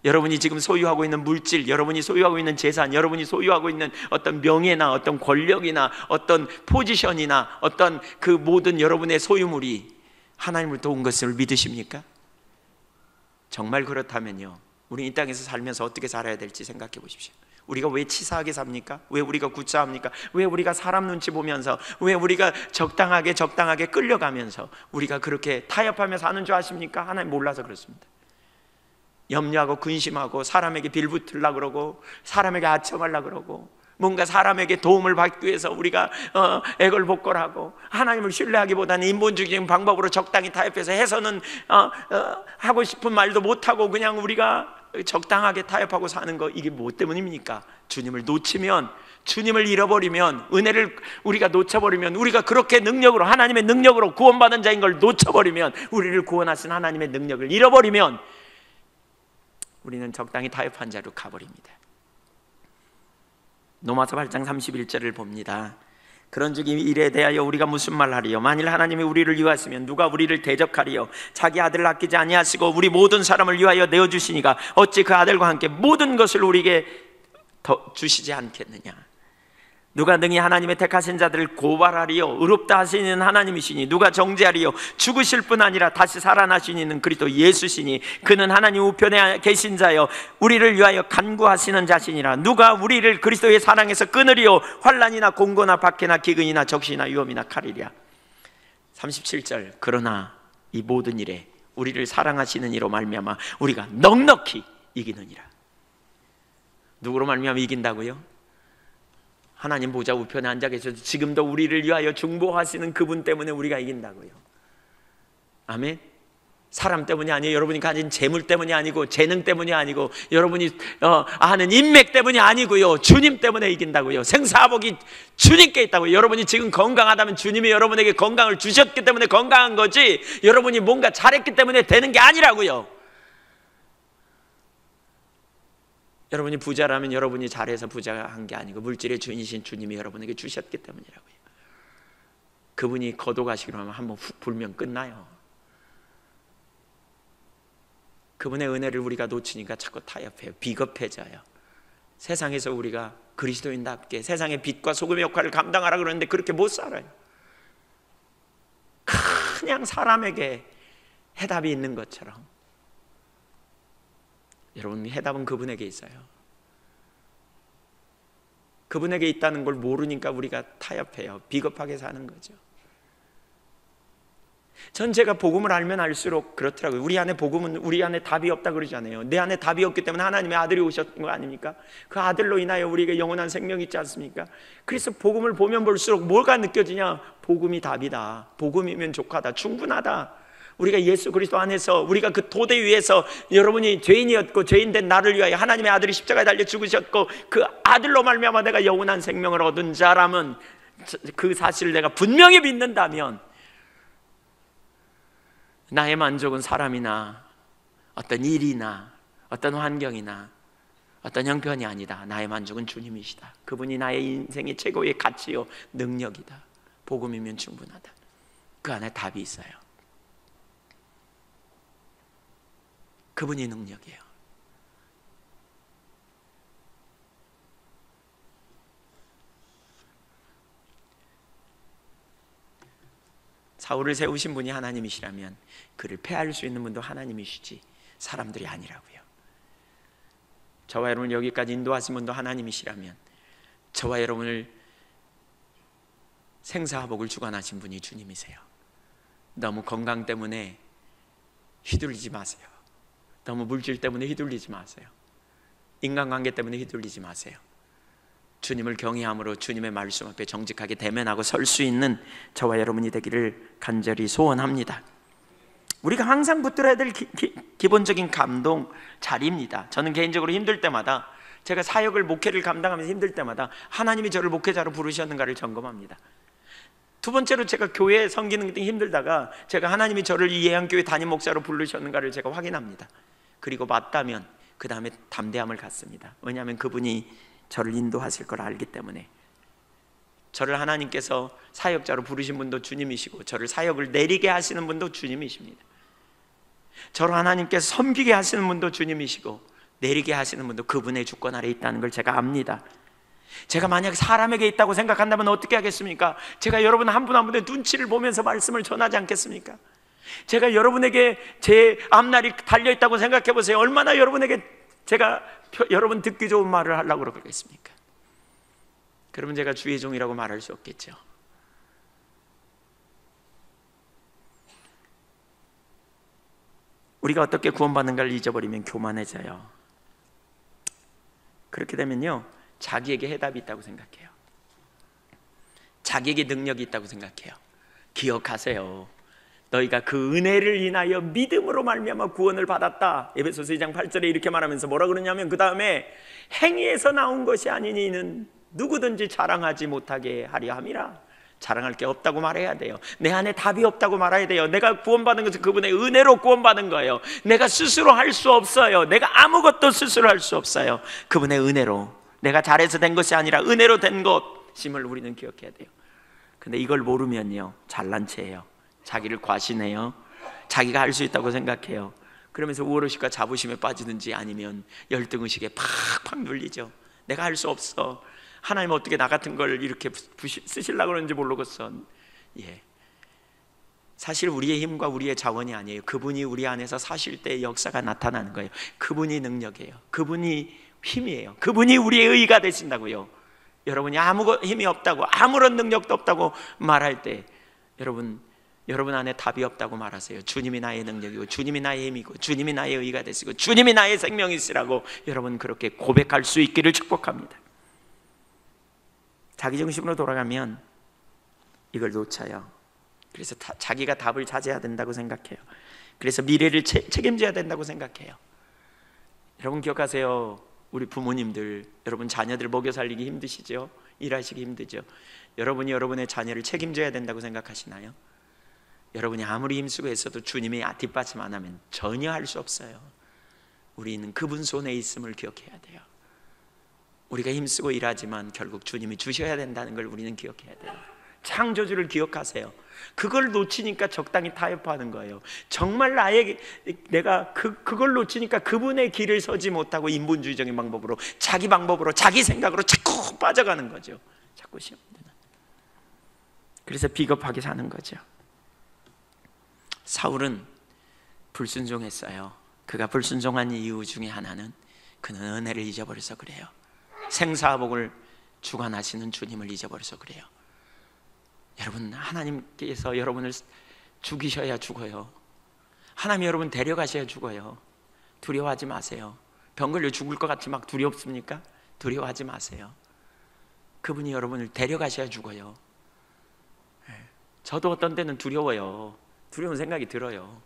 여러분이 지금 소유하고 있는 물질, 여러분이 소유하고 있는 재산, 여러분이 소유하고 있는 어떤 명예나 어떤 권력이나 어떤 포지션이나 어떤 그 모든 여러분의 소유물이 하나님으로부터 온 것을 믿으십니까? 정말 그렇다면요, 우리 이 땅에서 살면서 어떻게 살아야 될지 생각해 보십시오. 우리가 왜 치사하게 삽니까? 왜 우리가 구차합니까? 왜 우리가 사람 눈치 보면서, 왜 우리가 적당하게 끌려가면서 우리가 그렇게 타협하며 사는 줄 아십니까? 하나님 몰라서 그렇습니다. 염려하고 근심하고 사람에게 빌붙으려고 그러고 사람에게 아첨하려고 그러고 뭔가 사람에게 도움을 받기 위해서 우리가 애걸복걸하고 하나님을 신뢰하기보다는 인본주의적인 방법으로 적당히 타협해서 해서는 하고 싶은 말도 못하고 그냥 우리가 적당하게 타협하고 사는 거, 이게 뭐 때문입니까? 주님을 놓치면, 주님을 잃어버리면, 은혜를 우리가 놓쳐버리면, 우리가 그렇게 능력으로, 하나님의 능력으로 구원받은 자인 걸 놓쳐버리면, 우리를 구원하신 하나님의 능력을 잃어버리면 우리는 적당히 타협한 자로 가버립니다. 로마서 8장 31절을 봅니다. 그런즉 이 일에 대하여 우리가 무슨 말하리요? 만일 하나님이 우리를 위하시면 누가 우리를 대적하리요? 자기 아들을 아끼지 아니하시고 우리 모든 사람을 위하여 내어주시니가 어찌 그 아들과 함께 모든 것을 우리에게 더 주시지 않겠느냐? 누가 능히 하나님의 택하신 자들을 고발하리요? 의롭다 하시는 하나님이시니 누가 정죄하리요? 죽으실 뿐 아니라 다시 살아나신 이는 그리스도 예수시니 그는 하나님 우편에 계신 자여 우리를 위하여 간구하시는 자시니라. 누가 우리를 그리스도의 사랑에서 끊으리요? 환난이나 공고나 박해나 기근이나 적시나 위험이나 칼이랴. 37절, 그러나 이 모든 일에 우리를 사랑하시는 이로 말미암아 우리가 넉넉히 이기느니라. 누구로 말미암아 이긴다고요? 하나님 보좌 우편에 앉아 계셔서 지금도 우리를 위하여 중보하시는 그분 때문에 우리가 이긴다고요. 아멘. 사람 때문이 아니에요. 여러분이 가진 재물 때문이 아니고 재능 때문이 아니고 여러분이 아는 인맥 때문이 아니고요. 주님 때문에 이긴다고요. 생사복이 주님께 있다고요. 여러분이 지금 건강하다면 주님이 여러분에게 건강을 주셨기 때문에 건강한 거지, 여러분이 뭔가 잘했기 때문에 되는 게 아니라고요. 여러분이 부자라면 여러분이 잘해서 부자한 게 아니고 물질의 주인이신 주님이 여러분에게 주셨기 때문이라고요. 그분이 거둬가시기로 하면 한번 훅 불면 끝나요. 그분의 은혜를 우리가 놓치니까 자꾸 타협해요. 비겁해져요. 세상에서 우리가 그리스도인답게 세상의 빛과 소금의 역할을 감당하라 그러는데 그렇게 못 살아요. 그냥 사람에게 해답이 있는 것처럼. 여러분, 해답은 그분에게 있어요. 그분에게 있다는 걸 모르니까 우리가 타협해요. 비겁하게 사는 거죠. 전 제가 복음을 알면 알수록 그렇더라고요. 우리 안에 복음은 우리 안에 답이 없다 그러잖아요. 내 안에 답이 없기 때문에 하나님의 아들이 오셨던 거 아닙니까? 그 아들로 인하여 우리에게 영원한 생명이 있지 않습니까? 그래서 복음을 보면 볼수록 뭐가 느껴지냐? 복음이 답이다. 복음이면 족하다. 충분하다. 우리가 예수 그리스도 안에서 우리가 그 토대 위에서 여러분이 죄인이었고 죄인된 나를 위하여 하나님의 아들이 십자가에 달려 죽으셨고 그 아들로 말미암아 내가 영원한 생명을 얻은 자라면, 그 사실을 내가 분명히 믿는다면 나의 만족은 사람이나 어떤 일이나 어떤 환경이나 어떤 형편이 아니다. 나의 만족은 주님이시다. 그분이 나의 인생의 최고의 가치요 능력이다. 복음이면 충분하다. 그 안에 답이 있어요. 그분이 능력이에요. 사울을 세우신 분이 하나님이시라면 그를 패할 수 있는 분도 하나님이시지 사람들이 아니라고요. 저와 여러분을 여기까지 인도하신 분도 하나님이시라면 저와 여러분을 생사화복을 주관하신 분이 주님이세요. 너무 건강 때문에 휘둘리지 마세요. 너무 물질 때문에 휘둘리지 마세요. 인간관계 때문에 휘둘리지 마세요. 주님을 경외함으로 주님의 말씀 앞에 정직하게 대면하고 설 수 있는 저와 여러분이 되기를 간절히 소원합니다. 우리가 항상 붙들어야 될 기본적인 감동 자리입니다. 저는 개인적으로 힘들 때마다, 제가 사역을 목회를 감당하면서 힘들 때마다 하나님이 저를 목회자로 부르셨는가를 점검합니다. 두 번째로 제가 교회 섬기는 게 힘들다가 제가 하나님이 저를 이 예양교회 담임 목사로 부르셨는가를 제가 확인합니다. 그리고 맞다면 그 다음에 담대함을 갖습니다. 왜냐하면 그분이 저를 인도하실 걸 알기 때문에. 저를 하나님께서 사역자로 부르신 분도 주님이시고 저를 사역을 내리게 하시는 분도 주님이십니다. 저를 하나님께서 섬기게 하시는 분도 주님이시고 내리게 하시는 분도 그분의 주권 아래 있다는 걸 제가 압니다. 제가 만약 사람에게 있다고 생각한다면 어떻게 하겠습니까? 제가 여러분 한 분 한 분의 눈치를 보면서 말씀을 전하지 않겠습니까? 제가 여러분에게 제 앞날이 달려있다고 생각해 보세요. 얼마나 여러분에게 제가 여러분 듣기 좋은 말을 하려고 그러겠습니까? 그러면 제가 주의 종이라고 말할 수 없겠죠. 우리가 어떻게 구원받는가를 잊어버리면 교만해져요. 그렇게 되면요, 자기에게 해답이 있다고 생각해요. 자기에게 능력이 있다고 생각해요. 기억하세요. 너희가 그 은혜를 인하여 믿음으로 말미암아 구원을 받았다. 에베소서 2장 8절에 이렇게 말하면서 뭐라 그러냐면 그 다음에 행위에서 나온 것이 아니니 이는 누구든지 자랑하지 못하게 하려 함이라. 자랑할 게 없다고 말해야 돼요. 내 안에 답이 없다고 말해야 돼요. 내가 구원받은 것은 그분의 은혜로 구원받은 거예요. 내가 스스로 할 수 없어요. 내가 아무것도 스스로 할 수 없어요. 그분의 은혜로, 내가 잘해서 된 것이 아니라 은혜로 된 것임을 우리는 기억해야 돼요. 근데 이걸 모르면요, 잘난 체예요. 자기를 과신해요. 자기가 할 수 있다고 생각해요. 그러면서 우월의식과 자부심에 빠지든지 아니면 열등의식에 팍팍 눌리죠. 내가 할 수 없어. 하나님 어떻게 나 같은 걸 이렇게 쓰시려고 그러는지 모르겠어. 예. 사실 우리의 힘과 우리의 자원이 아니에요. 그분이 우리 안에서 사실 때 역사가 나타나는 거예요. 그분이 능력이에요. 그분이 힘이에요. 그분이 우리의 의가 되신다고요. 여러분이 아무 힘이 없다고, 아무런 능력도 없다고 말할 때 여러분 안에 답이 없다고 말하세요. 주님이 나의 능력이고, 주님이 나의 힘이고, 주님이 나의 의가 되시고, 주님이 나의 생명이시라고 여러분 그렇게 고백할 수 있기를 축복합니다. 자기중심으로 돌아가면 이걸 놓쳐요. 그래서 자기가 답을 찾아야 된다고 생각해요. 그래서 미래를 책임져야 된다고 생각해요. 여러분 기억하세요. 우리 부모님들, 여러분 자녀들 먹여 살리기 힘드시죠? 일하시기 힘들죠? 여러분이 여러분의 자녀를 책임져야 된다고 생각하시나요? 여러분이 아무리 힘쓰고 했어도 주님이 뒷받침 안 하면 전혀 할 수 없어요. 우리는 그분 손에 있음을 기억해야 돼요. 우리가 힘쓰고 일하지만 결국 주님이 주셔야 된다는 걸 우리는 기억해야 돼요. 창조주를 기억하세요. 그걸 놓치니까 적당히 타협하는 거예요. 정말 내가 그걸 놓치니까 그분의 길을 서지 못하고 인본주의적인 방법으로, 자기 방법으로, 자기 생각으로 자꾸 빠져가는 거죠. 자꾸 시험 드는. 그래서 비겁하게 사는 거죠. 사울은 불순종했어요. 그가 불순종한 이유 중에 하나는 그는 은혜를 잊어버려서 그래요. 생사복을 주관하시는 주님을 잊어버려서 그래요. 여러분, 하나님께서 여러분을 죽이셔야 죽어요. 하나님이 여러분 데려가셔야 죽어요. 두려워하지 마세요. 병 걸려 죽을 것 같이 막 두렵습니까? 두려워하지 마세요. 그분이 여러분을 데려가셔야 죽어요. 저도 어떤 때는 두려워요. 두려운 생각이 들어요.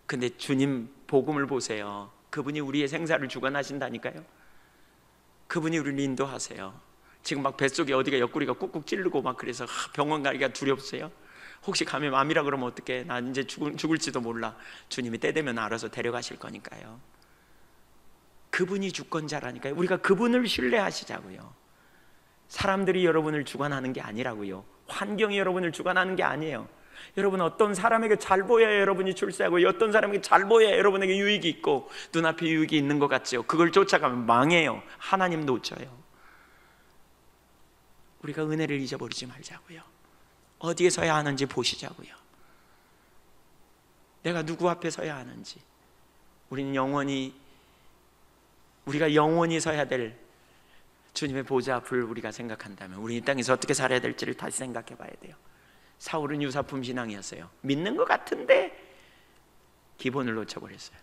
근데 주님 복음을 보세요. 그분이 우리의 생사를 주관하신다니까요. 그분이 우리를 인도하세요. 지금 막 뱃속에 어디가 옆구리가 꾹꾹 찌르고 막 그래서 병원 가기가 두렵어요. 혹시 감염암이라 그러면 어떡해? 나 이제 죽을지도 몰라. 주님이 때 되면 알아서 데려가실 거니까요. 그분이 주권자라니까요. 우리가 그분을 신뢰하시자고요. 사람들이 여러분을 주관하는 게 아니라고요. 환경이 여러분을 주관하는 게 아니에요. 여러분, 어떤 사람에게 잘 보여야 여러분이 출세하고, 어떤 사람에게 잘 보여야 여러분에게 유익이 있고, 눈앞에 유익이 있는 것 같죠. 그걸 쫓아가면 망해요. 하나님 놓쳐요. 우리가 은혜를 잊어버리지 말자고요. 어디에 서야 하는지 보시자고요. 내가 누구 앞에 서야 하는지. 우리가 영원히 서야 될 주님의 보좌 앞을 우리가 생각한다면 우리 이 땅에서 어떻게 살아야 될지를 다시 생각해 봐야 돼요. 사울은 유사품 신앙이었어요. 믿는 것 같은데 기본을 놓쳐버렸어요.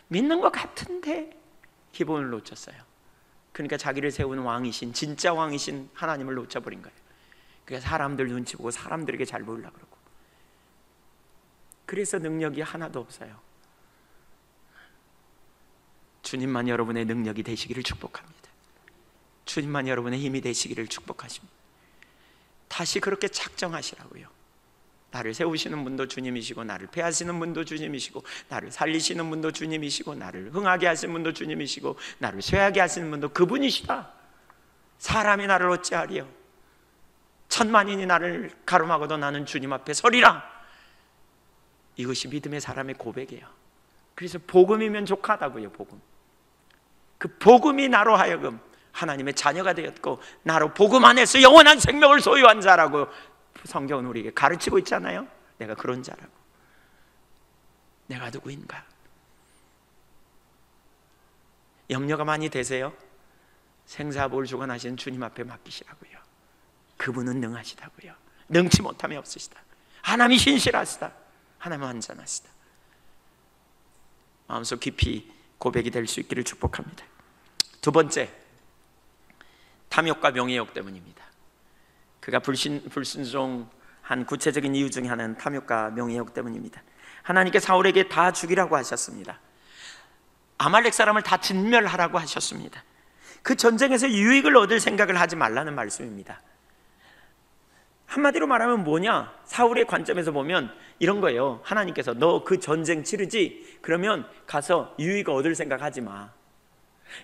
믿는 것 같은데 기본을 놓쳤어요. 그러니까 자기를 세운 왕이신, 진짜 왕이신 하나님을 놓쳐버린 거예요. 그래서 사람들 눈치 보고 사람들에게 잘 보이려고 그러고, 그래서 능력이 하나도 없어요. 주님만 여러분의 능력이 되시기를 축복합니다. 주님만 여러분의 힘이 되시기를 축복하십니다. 다시 그렇게 작정하시라고요. 나를 세우시는 분도 주님이시고, 나를 폐하시는 분도 주님이시고, 나를 살리시는 분도 주님이시고, 나를 흥하게 하시는 분도 주님이시고, 나를 쇠하게 하시는 분도 그분이시다. 사람이 나를 어찌하리요? 천만인이 나를 가름하고도 나는 주님 앞에 서리라. 이것이 믿음의 사람의 고백이에요. 그래서 복음이면 족하다고요. 복음. 그 복음이 나로 하여금 하나님의 자녀가 되었고, 나로 복음 안에서 영원한 생명을 소유한 자라고 성경은 우리에게 가르치고 있잖아요. 내가 그런 자라고. 내가 누구인가? 염려가 많이 되세요? 생사복을 주관하시는 주님 앞에 맡기시라고요. 그분은 능하시다고요. 능치 못함이 없으시다. 하나님이 신실하시다. 하나님은 완전하시다. 마음속 깊이 고백이 될 수 있기를 축복합니다. 두 번째, 탐욕과 명예욕 때문입니다. 그가 불순종한 구체적인 이유 중에 하나는 탐욕과 명예욕 때문입니다. 하나님께 사울에게 다 죽이라고 하셨습니다. 아말렉 사람을 다 진멸하라고 하셨습니다. 그 전쟁에서 유익을 얻을 생각을 하지 말라는 말씀입니다. 한마디로 말하면 뭐냐? 사울의 관점에서 보면 이런 거예요. 하나님께서 너 그 전쟁 치르지? 그러면 가서 유익을 얻을 생각하지 마.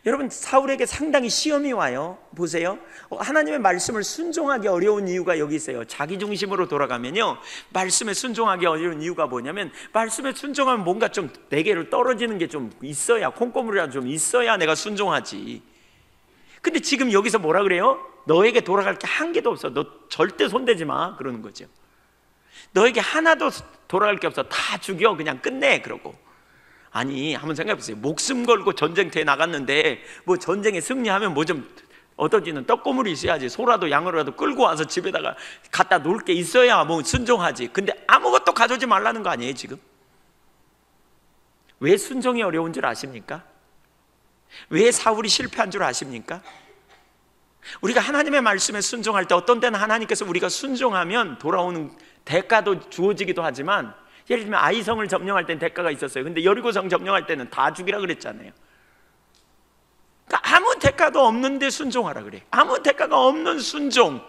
여러분, 사울에게 상당히 시험이 와요. 보세요. 하나님의 말씀을 순종하기 어려운 이유가 여기 있어요. 자기 중심으로 돌아가면요, 말씀에 순종하기 어려운 이유가 뭐냐면, 말씀에 순종하면 뭔가 좀 내게로 떨어지는 게 좀 있어야, 콩고물이라도 좀 있어야 내가 순종하지. 근데 근데 지금 여기서 뭐라 그래요? 너에게 돌아갈 게 한 개도 없어. 너 절대 손대지 마. 그러는 거죠. 너에게 하나도 돌아갈 게 없어. 다 죽여. 그냥 끝내. 그러고. 아니, 한번 생각해 보세요. 목숨 걸고 전쟁터에 나갔는데 뭐 전쟁에 승리하면 뭐 좀 얻어지는 떡고물이 있어야지. 소라도 양으로라도 끌고 와서 집에다가 갖다 놓을 게 있어야 뭐 순종하지. 근데 아무것도 가져오지 말라는 거 아니에요 지금? 왜 순종이 어려운 줄 아십니까? 왜 사울이 실패한 줄 아십니까? 우리가 하나님의 말씀에 순종할 때 어떤 때는 하나님께서 우리가 순종하면 돌아오는 대가도 주어지기도 하지만, 예를 들면 아이성을 점령할 때는 대가가 있었어요. 근데 여리고성 점령할 때는 다 죽이라 그랬잖아요. 그러니까 아무 대가도 없는데 순종하라 그래. 아무 대가가 없는 순종,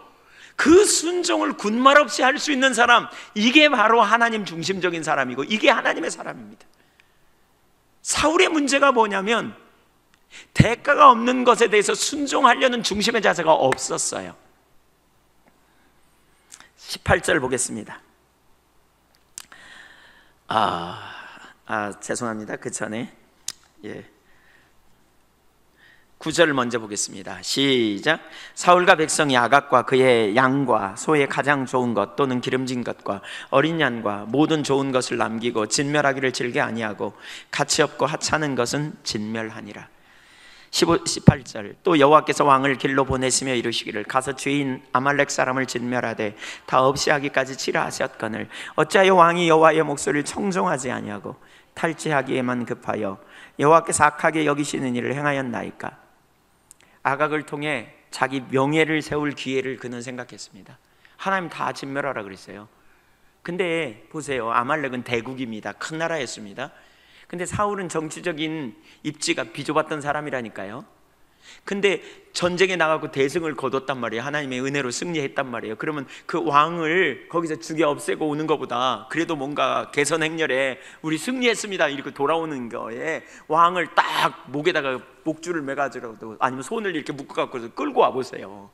그 순종을 군말 없이 할 수 있는 사람, 이게 바로 하나님 중심적인 사람이고 이게 하나님의 사람입니다. 사울의 문제가 뭐냐면 대가가 없는 것에 대해서 순종하려는 중심의 자세가 없었어요. 18절 보겠습니다. 죄송합니다. 그 전에 9절 먼저 보겠습니다. 시작. 사울과 백성이 아각과 그의 양과 소의 가장 좋은 것 또는 기름진 것과 어린 양과 모든 좋은 것을 남기고 진멸하기를 즐겨 아니하고 가치 없고 하찮은 것은 진멸하니라. 18절. 또 여호와께서 왕을 길로 보내시며 이르시기를 가서 주인 아말렉 사람을 진멸하되 다 없이 하기까지 치라 하셨거늘 어찌하여 왕이 여호와의 목소리를 청종하지 아니하고 탈취하기에만 급하여 여호와께서 악하게 여기시는 일을 행하였나이까. 아각을 통해 자기 명예를 세울 기회를 그는 생각했습니다. 하나님 다 진멸하라 그랬어요. 근데 보세요, 아말렉은 대국입니다. 큰 나라였습니다. 근데 사울은 정치적인 입지가 비좁았던 사람이라니까요. 근데 전쟁에 나가고 대승을 거뒀단 말이에요. 하나님의 은혜로 승리했단 말이에요. 그러면 그 왕을 거기서 죽여 없애고 오는 것보다 그래도 뭔가 개선 행렬에 우리 승리했습니다 이렇게 돌아오는 거에 왕을 딱 목에다가 목줄을 매가지고 아니면 손을 이렇게 묶어갖고 끌고 와보세요.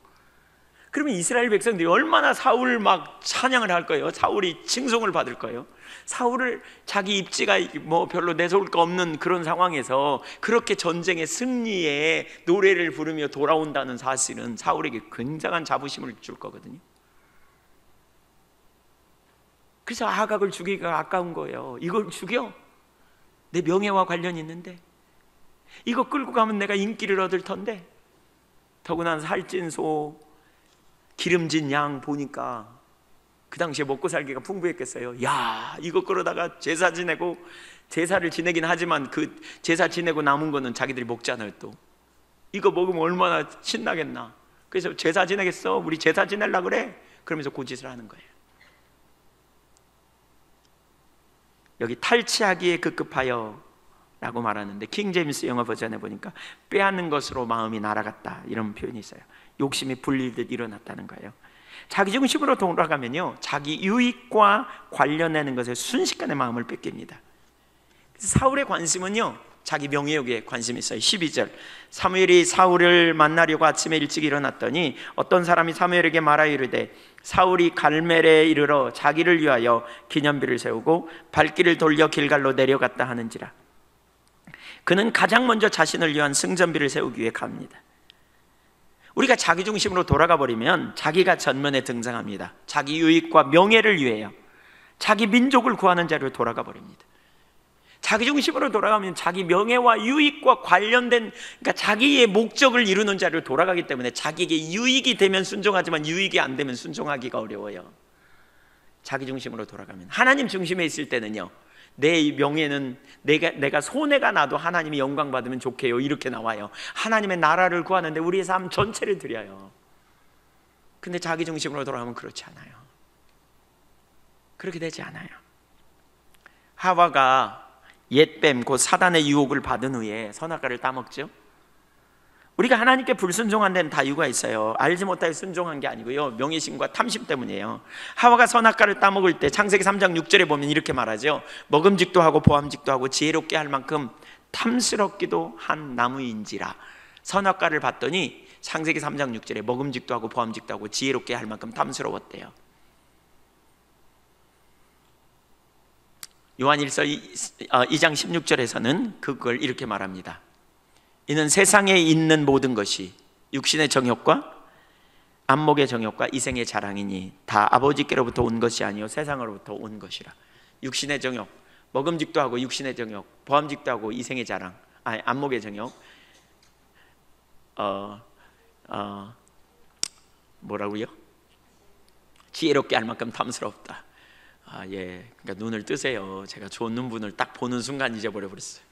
그러면 이스라엘 백성들이 얼마나 사울을 막 찬양을 할 거예요. 사울이 칭송을 받을 거예요. 사울을 자기 입지가 뭐 별로 내세울 거 없는 그런 상황에서 그렇게 전쟁의 승리에 노래를 부르며 돌아온다는 사실은 사울에게 굉장한 자부심을 줄 거거든요. 그래서 아각을 죽이기가 아까운 거예요. 이걸 죽여? 내 명예와 관련이 있는데, 이거 끌고 가면 내가 인기를 얻을 텐데, 더구나 살찐 소, 기름진 양 보니까 그 당시에 먹고 살기가 풍부했겠어요. 야, 이거 끌어다가 제사 지내고, 제사를 지내긴 하지만 그 제사 지내고 남은 거는 자기들이 먹잖아요. 또 이거 먹으면 얼마나 신나겠나. 그래서 제사 지내겠어? 우리 제사 지내려고 그래? 그러면서 고짓을 하는 거예요. 여기 탈취하기에 급급하여 라고 말하는데 킹제임스 영어 버전에 보니까 빼앗는 것으로 마음이 날아갔다 이런 표현이 있어요. 욕심이 불리듯 일어났다는 거예요. 자기 중심으로 돌아가면요, 자기 유익과 관련되는 것에 순식간에 마음을 뺏깁니다. 사울의 관심은요, 자기 명예욕에 관심이 있어요. 12절. 사무엘이 사울을 만나려고 아침에 일찍 일어났더니 어떤 사람이 사무엘에게 말하여 이르되 사울이 갈멜에 이르러 자기를 위하여 기념비를 세우고 발길을 돌려 길갈로 내려갔다 하는지라. 그는 가장 먼저 자신을 위한 승전비를 세우기 위해 갑니다. 우리가 자기 중심으로 돌아가 버리면 자기가 전면에 등장합니다. 자기 유익과 명예를 위해요. 자기 민족을 구하는 자리로 돌아가 버립니다. 자기 중심으로 돌아가면 자기 명예와 유익과 관련된, 그러니까 자기의 목적을 이루는 자리로 돌아가기 때문에 자기에게 유익이 되면 순종하지만 유익이 안 되면 순종하기가 어려워요. 자기 중심으로 돌아가면. 하나님 중심에 있을 때는요, 내 명예는 내가 손해가 나도 하나님이 영광 받으면 좋게요 이렇게 나와요. 하나님의 나라를 구하는데 우리의 삶 전체를 드려요. 근데 자기 중심으로 돌아가면 그렇지 않아요. 그렇게 되지 않아요. 하와가 옛뱀 곧 사단의 유혹을 받은 후에 선악과를 따먹죠. 우리가 하나님께 불순종한 데는 다 이유가 있어요. 알지 못하여 순종한 게 아니고요, 명예심과 탐심 때문이에요. 하와가 선악과를 따먹을 때 창세기 3장 6절에 보면 이렇게 말하죠. 먹음직도 하고 보암직도 하고 지혜롭게 할 만큼 탐스럽기도 한 나무인지라. 선악과를 봤더니 창세기 3장 6절에 먹음직도 하고 보암직도 하고 지혜롭게 할 만큼 탐스러웠대요. 요한일서 2장 16절에서는 그걸 이렇게 말합니다. 이는 세상에 있는 모든 것이 육신의 정욕과 안목의 정욕과 이생의 자랑이니 다 아버지께로부터 온 것이 아니요 세상으로부터 온 것이라. 육신의 정욕, 먹음직도 하고 육신의 정욕, 보암직도 하고 이생의 자랑, 안목의 정욕, 뭐라고요? 지혜롭게 할 만큼 탐스럽다. 예, 그러니까 눈을 뜨세요. 제가 좋은 눈분을 딱 보는 순간 잊어버려 버렸어요.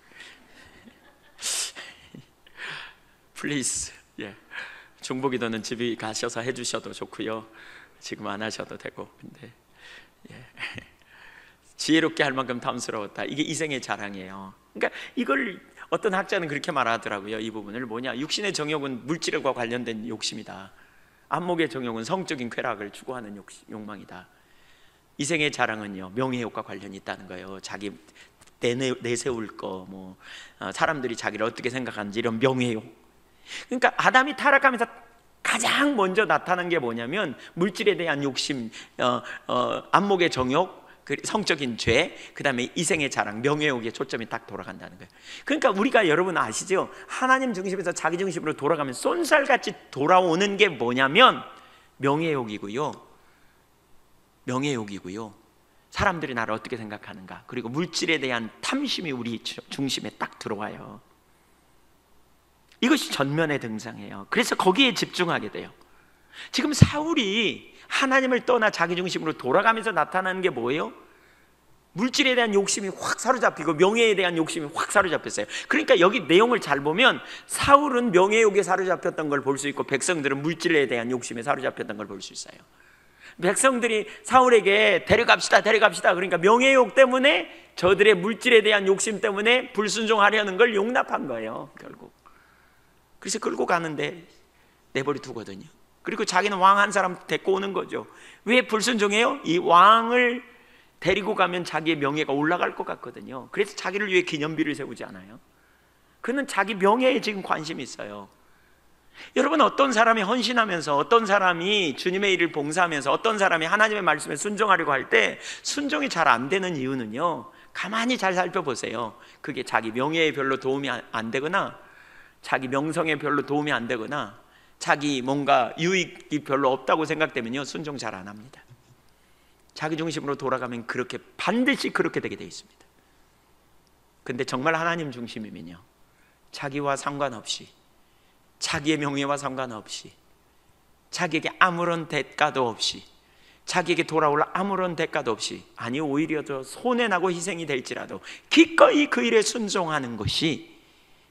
플리즈. 예. 중보기도는 집에 가셔서 해주셔도 좋고요. 지금 안 하셔도 되고. 근데 예. 지혜롭게 할 만큼 탐스러웠다. 이게 이생의 자랑이에요. 그러니까 이걸 어떤 학자는 그렇게 말하더라고요. 이 부분을 뭐냐? 육신의 정욕은 물질과 관련된 욕심이다. 안목의 정욕은 성적인 쾌락을 추구하는 욕망이다. 이생의 자랑은요, 명예욕과 관련이 있다는 거예요. 자기 내세울 거, 뭐 사람들이 자기를 어떻게 생각하는지 이런 명예욕. 그러니까 아담이 타락하면서 가장 먼저 나타난 게 뭐냐면 물질에 대한 욕심, 안목의 정욕, 성적인 죄, 그 다음에 이생의 자랑, 명예욕에 초점이 딱 돌아간다는 거예요. 그러니까 우리가 여러분 아시죠? 하나님 중심에서 자기 중심으로 돌아가면 쏜살같이 돌아오는 게 뭐냐면 명예욕이고요, 사람들이 나를 어떻게 생각하는가, 그리고 물질에 대한 탐심이 우리 중심에 딱 들어와요. 이것이 전면에 등장해요. 그래서 거기에 집중하게 돼요. 지금 사울이 하나님을 떠나 자기 중심으로 돌아가면서 나타나는 게 뭐예요? 물질에 대한 욕심이 확 사로잡히고 명예에 대한 욕심이 확 사로잡혔어요. 그러니까 여기 내용을 잘 보면 사울은 명예욕에 사로잡혔던 걸 볼 수 있고 백성들은 물질에 대한 욕심에 사로잡혔던 걸 볼 수 있어요. 백성들이 사울에게 데려갑시다 그러니까 명예욕 때문에, 저들의 물질에 대한 욕심 때문에 불순종하려는 걸 용납한 거예요, 결국. 그래서 끌고 가는데 내버려 두거든요. 그리고 자기는 왕 한 사람 데리고 오는 거죠. 왜 불순종해요? 이 왕을 데리고 가면 자기의 명예가 올라갈 것 같거든요. 그래서 자기를 위해 기념비를 세우지 않아요. 그는 자기 명예에 지금 관심이 있어요. 여러분, 어떤 사람이 헌신하면서, 어떤 사람이 주님의 일을 봉사하면서, 어떤 사람이 하나님의 말씀에 순종하려고 할 때 순종이 잘 안 되는 이유는요, 가만히 잘 살펴보세요. 그게 자기 명예에 별로 도움이 안 되거나, 자기 명성에 별로 도움이 안 되거나, 자기 뭔가 유익이 별로 없다고 생각되면요, 순종 잘 안 합니다. 자기 중심으로 돌아가면 그렇게, 반드시 그렇게 되게 돼 있습니다. 근데 정말 하나님 중심이면요, 자기와 상관없이, 자기의 명예와 상관없이, 자기에게 아무런 대가도 없이, 자기에게 돌아올 아무런 대가도 없이, 아니 오히려 더 손해나고 희생이 될지라도 기꺼이 그 일에 순종하는 것이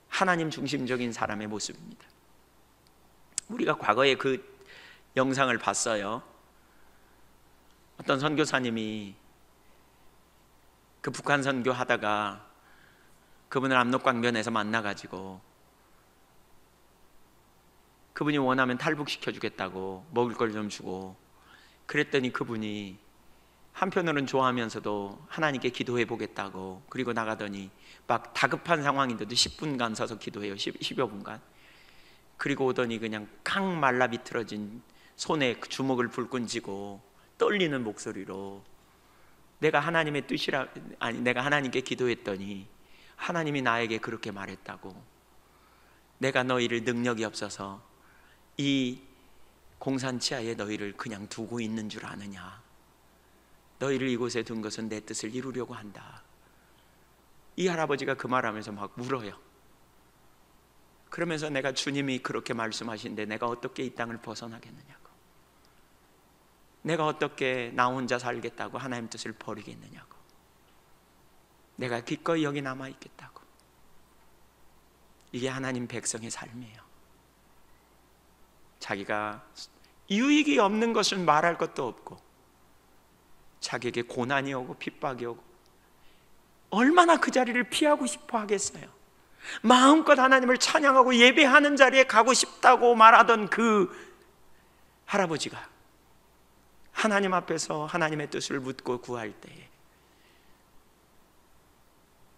하나님 중심적인 사람의 모습입니다. 우리가 과거에 그 영상을 봤어요. 어떤 선교사님이 그 북한 선교하다가 그분을 압록강변에서 만나가지고 그분이 원하면 탈북시켜 주겠다고 먹을 걸 좀 주고, 그랬더니 그분이 한편으로는 좋아하면서도 하나님께 기도해 보겠다고, 그리고 나가더니 막 다급한 상황인데도 10분간 서서 기도해요. 10여 분간. 그리고 오더니 그냥 강 말라 비틀어진 손에 주먹을 불끈 쥐고 떨리는 목소리로 내가 하나님의 뜻이라, 아니 내가 하나님께 기도했더니 하나님이 나에게 그렇게 말했다고, 내가 너희를 능력이 없어서 이 공산치하에 너희를 그냥 두고 있는 줄 아느냐, 너희를 이곳에 둔 것은 내 뜻을 이루려고 한다. 이 할아버지가 그 말하면서 막 울어요. 그러면서 내가 주님이 그렇게 말씀하신데 내가 어떻게 이 땅을 벗어나겠느냐고, 내가 어떻게 나 혼자 살겠다고 하나님 뜻을 버리겠느냐고, 내가 기꺼이 여기 남아있겠다고. 이게 하나님 백성의 삶이에요. 자기가 유익이 없는 것은 말할 것도 없고, 자기에게 고난이 오고 핍박이 오고 얼마나 그 자리를 피하고 싶어 하겠어요. 마음껏 하나님을 찬양하고 예배하는 자리에 가고 싶다고 말하던 그 할아버지가 하나님 앞에서 하나님의 뜻을 묻고 구할 때에,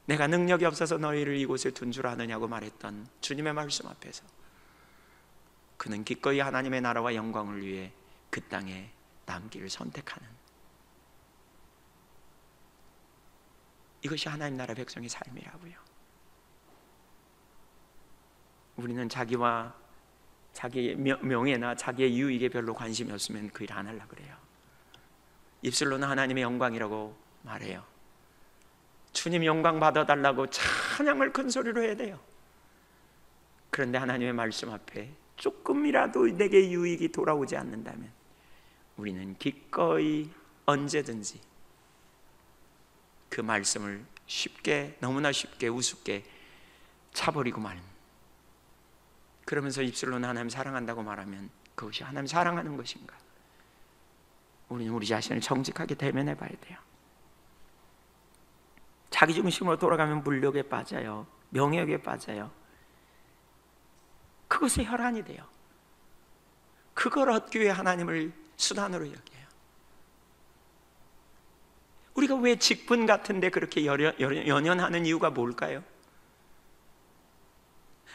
내가 능력이 없어서 너희를 이곳에 둔 줄 아느냐고 말했던 주님의 말씀 앞에서 그는 기꺼이 하나님의 나라와 영광을 위해 그 땅에 남기를 선택하는, 이것이 하나님 나라 백성의 삶이라고요. 우리는 자기와 자기 명예나 자기의 유익에 별로 관심이 없으면 그 일 안 하려고 그래요. 입술로는 하나님의 영광이라고 말해요. 주님 영광 받아달라고 찬양을 큰 소리로 해야 돼요. 그런데 하나님의 말씀 앞에 조금이라도 내게 유익이 돌아오지 않는다면 우리는 기꺼이 언제든지 그 말씀을 쉽게, 너무나 쉽게 우습게 차버리고 말. 그러면서 입술로는 하나님 사랑한다고 말하면 그것이 하나님 사랑하는 것인가? 우리는 우리 자신을 정직하게 대면해 봐야 돼요. 자기 중심으로 돌아가면 물욕에 빠져요. 명예욕에 빠져요. 그것이 혈안이 돼요. 그걸 얻기 위해 하나님을 수단으로 여겨요. 우리가 왜 직분 같은데 그렇게 연연하는 이유가 뭘까요?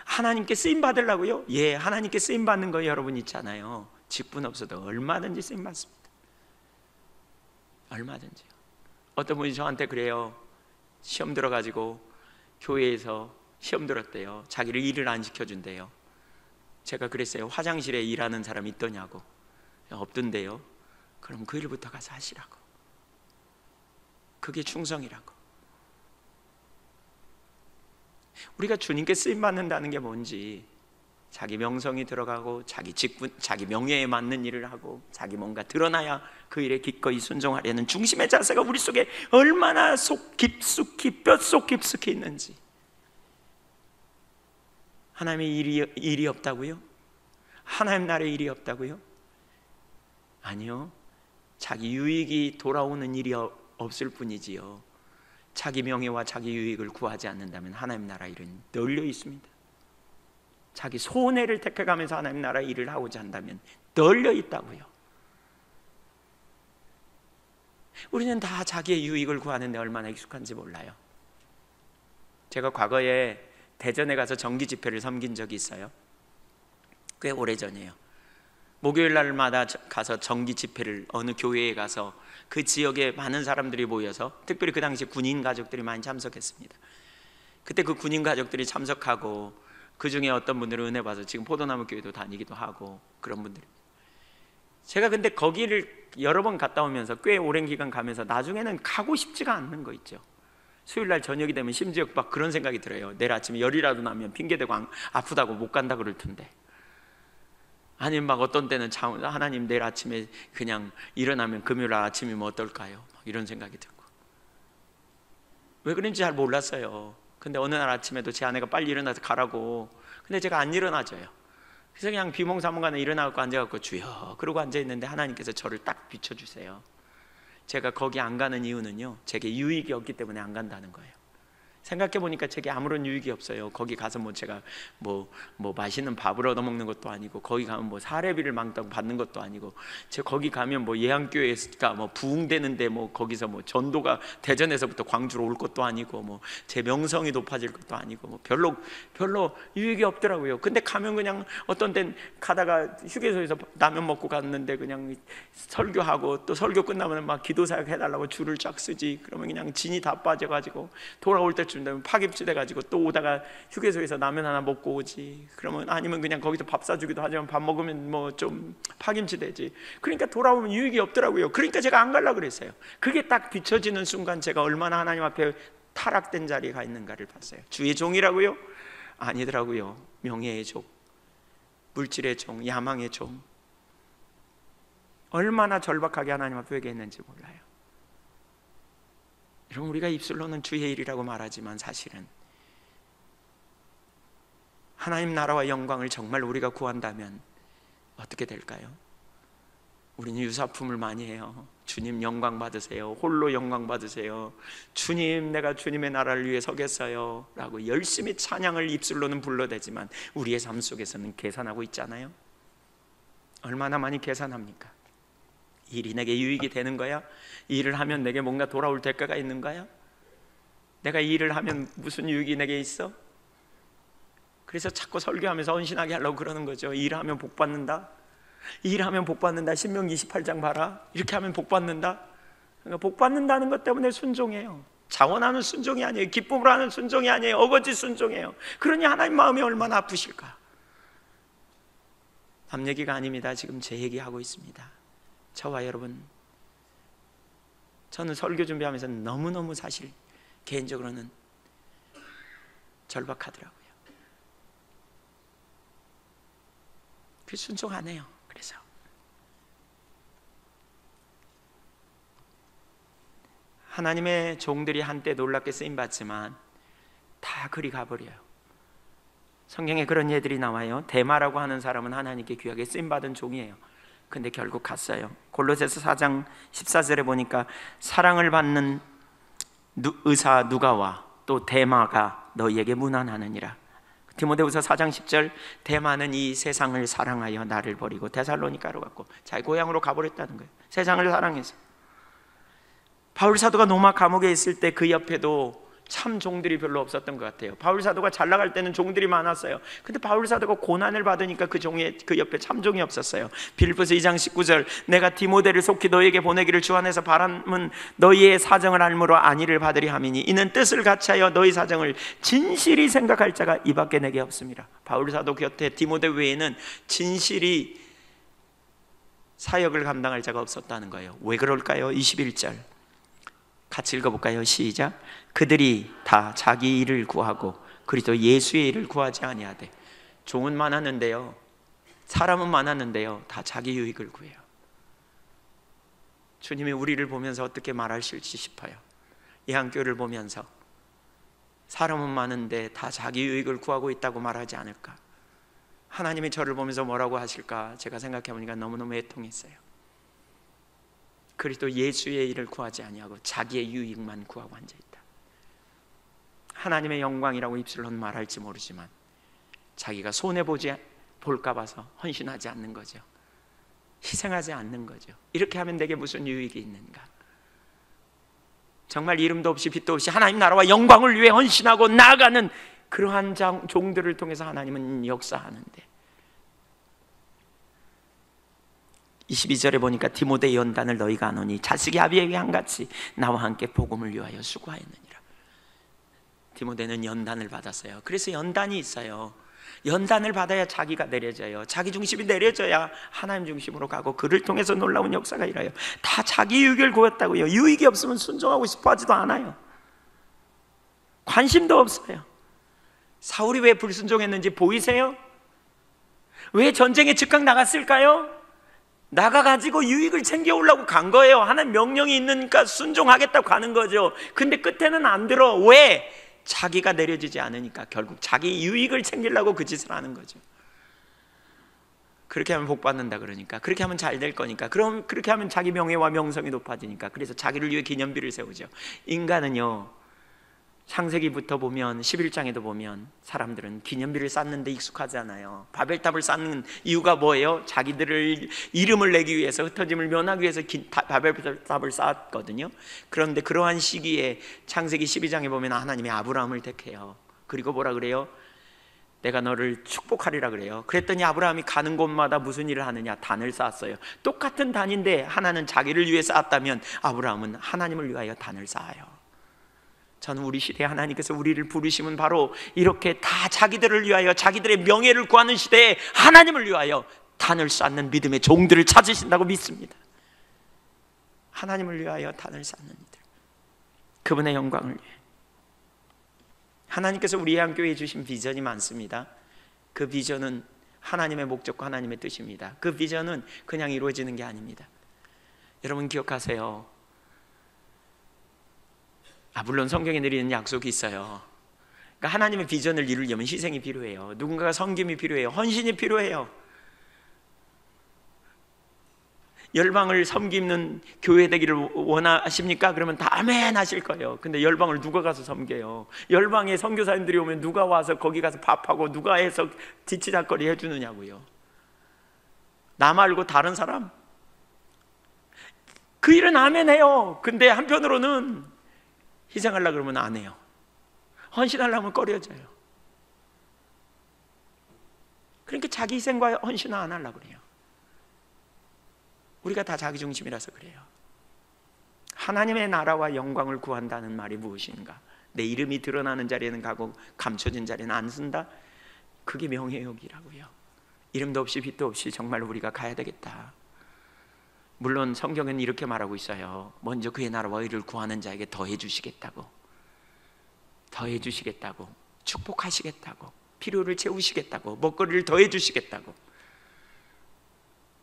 하나님께 쓰임 받으려고요? 예, 하나님께 쓰임 받는 거 여러분 있잖아요. 직분 없어도 얼마든지 쓰임 받습니다. 얼마든지요. 어떤 분이 저한테 그래요. 시험 들어가지고 교회에서 시험 들었대요. 자기를 일을 안 시켜준대요. 제가 그랬어요. 화장실에 일하는 사람이 있더냐고. 없던데요. 그럼 그 일부터 가서 하시라고. 그게 충성이라고. 우리가 주님께 쓰임 받는다는 게 뭔지, 자기 명성이 들어가고 자기 직분, 자기 명예에 맞는 일을 하고 자기 뭔가 드러나야 그 일에 기꺼이 순종하려는 중심의 자세가 우리 속에 얼마나 속 깊숙이, 뼛속 깊숙이 있는지. 하나님의 일이 없다고요? 하나님 나라의 일이 없다고요? 아니요. 자기 유익이 돌아오는 일이 없을 뿐이지요. 자기 명예와 자기 유익을 구하지 않는다면 하나님 나라 일은 널려 있습니다. 자기 손해를 택해가면서 하나님 나라 일을 하고자 한다면 널려 있다고요. 우리는 다 자기의 유익을 구하는데 얼마나 익숙한지 몰라요. 제가 과거에 대전에 가서 정기 집회를 섬긴 적이 있어요. 꽤 오래전이에요. 목요일 날마다 가서 정기 집회를 어느 교회에 가서 그 지역에 많은 사람들이 모여서, 특별히 그 당시 군인 가족들이 많이 참석했습니다. 그때 그 군인 가족들이 참석하고 그 중에 어떤 분들은 은혜 받아서 지금 포도나무 교회도 다니기도 하고 그런 분들이. 제가 근데 거기를 여러 번 갔다 오면서 꽤 오랜 기간 가면서 나중에는 가고 싶지가 않는 거 있죠. 수요일날 저녁이 되면 심지어 막 그런 생각이 들어요. 내일 아침에 열이라도 나면 핑계대고 아프다고 못 간다 그럴 텐데. 아니면 막 어떤 때는 하나님 내일 아침에 그냥 일어나면 금요일 아침이면 어떨까요? 이런 생각이 들고. 왜 그런지 잘 몰랐어요. 근데 어느 날 아침에도 제 아내가 빨리 일어나서 가라고. 근데 제가 안 일어나져요. 그래서 그냥 비몽사몽간에 일어나고 앉아갖고 주여 그러고 앉아있는데 하나님께서 저를 딱 비춰주세요. 제가 거기 안 가는 이유는요, 제게 유익이 없기 때문에 안 간다는 거예요. 생각해보니까 제게 아무런 유익이 없어요. 거기 가서 뭐 제가 뭐 맛있는 밥을 얻어먹는 것도 아니고, 거기 가면 뭐 사례비를 망당 받는 것도 아니고, 제가 거기 가면 뭐 예한교회가 뭐 부흥되는데 뭐 거기서 뭐 전도가 대전에서부터 광주로 올 것도 아니고, 뭐 제 명성이 높아질 것도 아니고, 뭐 별로 유익이 없더라고요. 근데 가면 그냥 어떤 땐 가다가 휴게소에서 라면 먹고 갔는데 그냥 설교하고 또 설교 끝나면 막 기도사역 해달라고 줄을 쫙 쓰지. 그러면 그냥 진이 다 빠져가지고 돌아올 때쯤 되면 파김치 돼가지고 또 오다가 휴게소에서 라면 하나 먹고 오지. 그러면 아니면 그냥 거기서 밥 사주기도 하지만 밥 먹으면 뭐 좀 파김치 되지. 그러니까 돌아오면 유익이 없더라고요. 그러니까 제가 안 가려고 그랬어요. 그게 딱 비춰지는 순간 제가 얼마나 하나님 앞에 타락된 자리에 가 있는가를 봤어요. 주의 종이라고요? 아니더라고요. 명예의 종, 물질의 종, 야망의 종. 얼마나 절박하게 하나님 앞에 회개했는지 몰라요. 여러분, 우리가 입술로는 주의 일이라고 말하지만 사실은 하나님 나라와 영광을 정말 우리가 구한다면 어떻게 될까요? 우리는 유사품을 많이 해요. 주님 영광 받으세요. 홀로 영광 받으세요. 주님, 내가 주님의 나라를 위해 서겠어요 라고 열심히 찬양을 입술로는 불러대지만 우리의 삶 속에서는 계산하고 있잖아요. 얼마나 많이 계산합니까? 일이 내게 유익이 되는 거야? 일을 하면 내게 뭔가 돌아올 대가가 있는 거야? 내가 이 일을 하면 무슨 유익이 내게 있어? 그래서 자꾸 설교하면서 헌신하게 하려고 그러는 거죠. 일하면 복 받는다. 일하면 복 받는다. 신명기 28장 봐라. 이렇게 하면 복 받는다. 그러니까 복 받는다는 것 때문에 순종해요. 자원하는 순종이 아니에요. 기쁨으로 하는 순종이 아니에요. 어거지 순종이에요. 그러니 하나님 마음이 얼마나 아프실까? 남 얘기가 아닙니다. 지금 제 얘기하고 있습니다. 저와 여러분, 저는 설교 준비하면서 너무너무 사실 개인적으로는 절박하더라고요. 그 순종 안 해요. 그래서 하나님의 종들이 한때 놀랍게 쓰임받지만 다 그리 가버려요. 성경에 그런 예들이 나와요. 데마라고 하는 사람은 하나님께 귀하게 쓰임받은 종이에요. 근데 결국 갔어요. 골로새서 4장 14절에 보니까 사랑을 받는 의사 누가와 또 데마가 너희에게 문안하느니라. 디모데후서 4장 10절, 데마는 이 세상을 사랑하여 나를 버리고 데살로니가로 갔고 자기 고향으로 가버렸다는 거예요. 세상을 사랑해서. 바울 사도가 로마 감옥에 있을 때 그 옆에도 참 종들이 별로 없었던 것 같아요. 바울 사도가 잘 나갈 때는 종들이 많았어요. 근데 바울 사도가 고난을 받으니까 그 옆에 참종이 없었어요. 빌립보서 2장 19절, 내가 디모데를 속히 너에게 보내기를 주 안에서 바람은 너희의 사정을 알므로 안위를 받으리 함이니 이는 뜻을 같이하여 너희 사정을 진실이 생각할 자가 이밖에 내게 없습니다. 바울 사도 곁에 디모데 외에는 진실이 사역을 감당할 자가 없었다는 거예요. 왜 그럴까요? 21절 같이 읽어볼까요? 시작. 그들이 다 자기 일을 구하고 그리스도 예수의 일을 구하지 아니하되. 종은 많았는데요, 사람은 많았는데요, 다 자기 유익을 구해요. 주님이 우리를 보면서 어떻게 말하실지 싶어요. 예한교회를 보면서 사람은 많은데 다 자기 유익을 구하고 있다고 말하지 않을까? 하나님이 저를 보면서 뭐라고 하실까? 제가 생각해보니까 너무너무 애통했어요. 그리스도 예수의 일을 구하지 아니하고 자기의 유익만 구하고 앉아있다. 하나님의 영광이라고 입술로는 말할지 모르지만 자기가 손해보지 볼까 봐서 헌신하지 않는 거죠. 희생하지 않는 거죠. 이렇게 하면 내게 무슨 유익이 있는가? 정말 이름도 없이 빛도 없이 하나님 나라와 영광을 위해 헌신하고 나아가는 그러한 종들을 통해서 하나님은 역사하는데, 22절에 보니까 디모데 연단을 너희가 아노니 자식이 아비에게 한같이 나와 함께 복음을 위하여 수고하였느니라. 디모데는 연단을 받았어요. 그래서 연단이 있어요. 연단을 받아야 자기가 내려져요. 자기 중심이 내려져야 하나님 중심으로 가고 그를 통해서 놀라운 역사가 일어나요. 다 자기 유익을 구했다고요. 유익이 없으면 순종하고 싶어 하지도 않아요. 관심도 없어요. 사울이 왜 불순종했는지 보이세요? 왜 전쟁에 즉각 나갔을까요? 나가가지고 유익을 챙겨오려고 간 거예요. 하나님 명령이 있으니까 순종하겠다고 가는 거죠. 근데 끝에는 안 들어. 왜? 자기가 내려지지 않으니까 결국 자기 유익을 챙기려고 그 짓을 하는 거죠. 그렇게 하면 복 받는다 그러니까, 그렇게 하면 잘 될 거니까, 그럼 그렇게 하면 자기 명예와 명성이 높아지니까, 그래서 자기를 위해 기념비를 세우죠. 인간은요, 창세기부터 보면 11장에도 보면 사람들은 기념비를 쌓는데 익숙하잖아요. 바벨탑을 쌓는 이유가 뭐예요? 자기들을 이름을 내기 위해서, 흩어짐을 면하기 위해서 바벨탑을 쌓았거든요. 그런데 그러한 시기에 창세기 12장에 보면 하나님이 아브라함을 택해요. 그리고 뭐라 그래요? 내가 너를 축복하리라 그래요. 그랬더니 아브라함이 가는 곳마다 무슨 일을 하느냐? 단을 쌓았어요. 똑같은 단인데 하나는 자기를 위해 쌓았다면 아브라함은 하나님을 위하여 단을 쌓아요. 저는 우리 시대에 하나님께서 우리를 부르시면 바로 이렇게 다 자기들을 위하여, 자기들의 명예를 구하는 시대에 하나님을 위하여 단을 쌓는 믿음의 종들을 찾으신다고 믿습니다. 하나님을 위하여 단을 쌓는 이들, 그분의 영광을 위해. 하나님께서 우리 예한교회에 주신 비전이 많습니다. 그 비전은 하나님의 목적과 하나님의 뜻입니다. 그 비전은 그냥 이루어지는 게 아닙니다. 여러분 기억하세요. 물론 성경에 내리는 약속이 있어요. 그러니까 하나님의 비전을 이루려면 희생이 필요해요. 누군가가 섬김이 필요해요. 헌신이 필요해요. 열방을 섬기는 교회 되기를 원하십니까? 그러면 다 아멘 하실 거예요. 근데 열방을 누가 가서 섬겨요? 열방에 선교사님들이 오면 누가 와서 거기 가서 밥하고 누가 해서 뒤치다거리 해주느냐고요. 나 말고 다른 사람? 그 일은 아멘 해요. 근데 한편으로는 희생하려고 그러면 안 해요. 헌신하려면 꺼려져요. 그러니까 자기 희생과 헌신을 안 하려고 그래요. 우리가 다 자기 중심이라서 그래요. 하나님의 나라와 영광을 구한다는 말이 무엇인가? 내 이름이 드러나는 자리에는 가고 감춰진 자리에는 안 쓴다? 그게 명예욕이라고요. 이름도 없이 빛도 없이 정말 우리가 가야 되겠다. 물론 성경은 이렇게 말하고 있어요. 먼저 그의 나라와 의를 구하는 자에게 더해 주시겠다고, 더해 주시겠다고, 축복하시겠다고, 필요를 채우시겠다고, 먹거리를 더해 주시겠다고.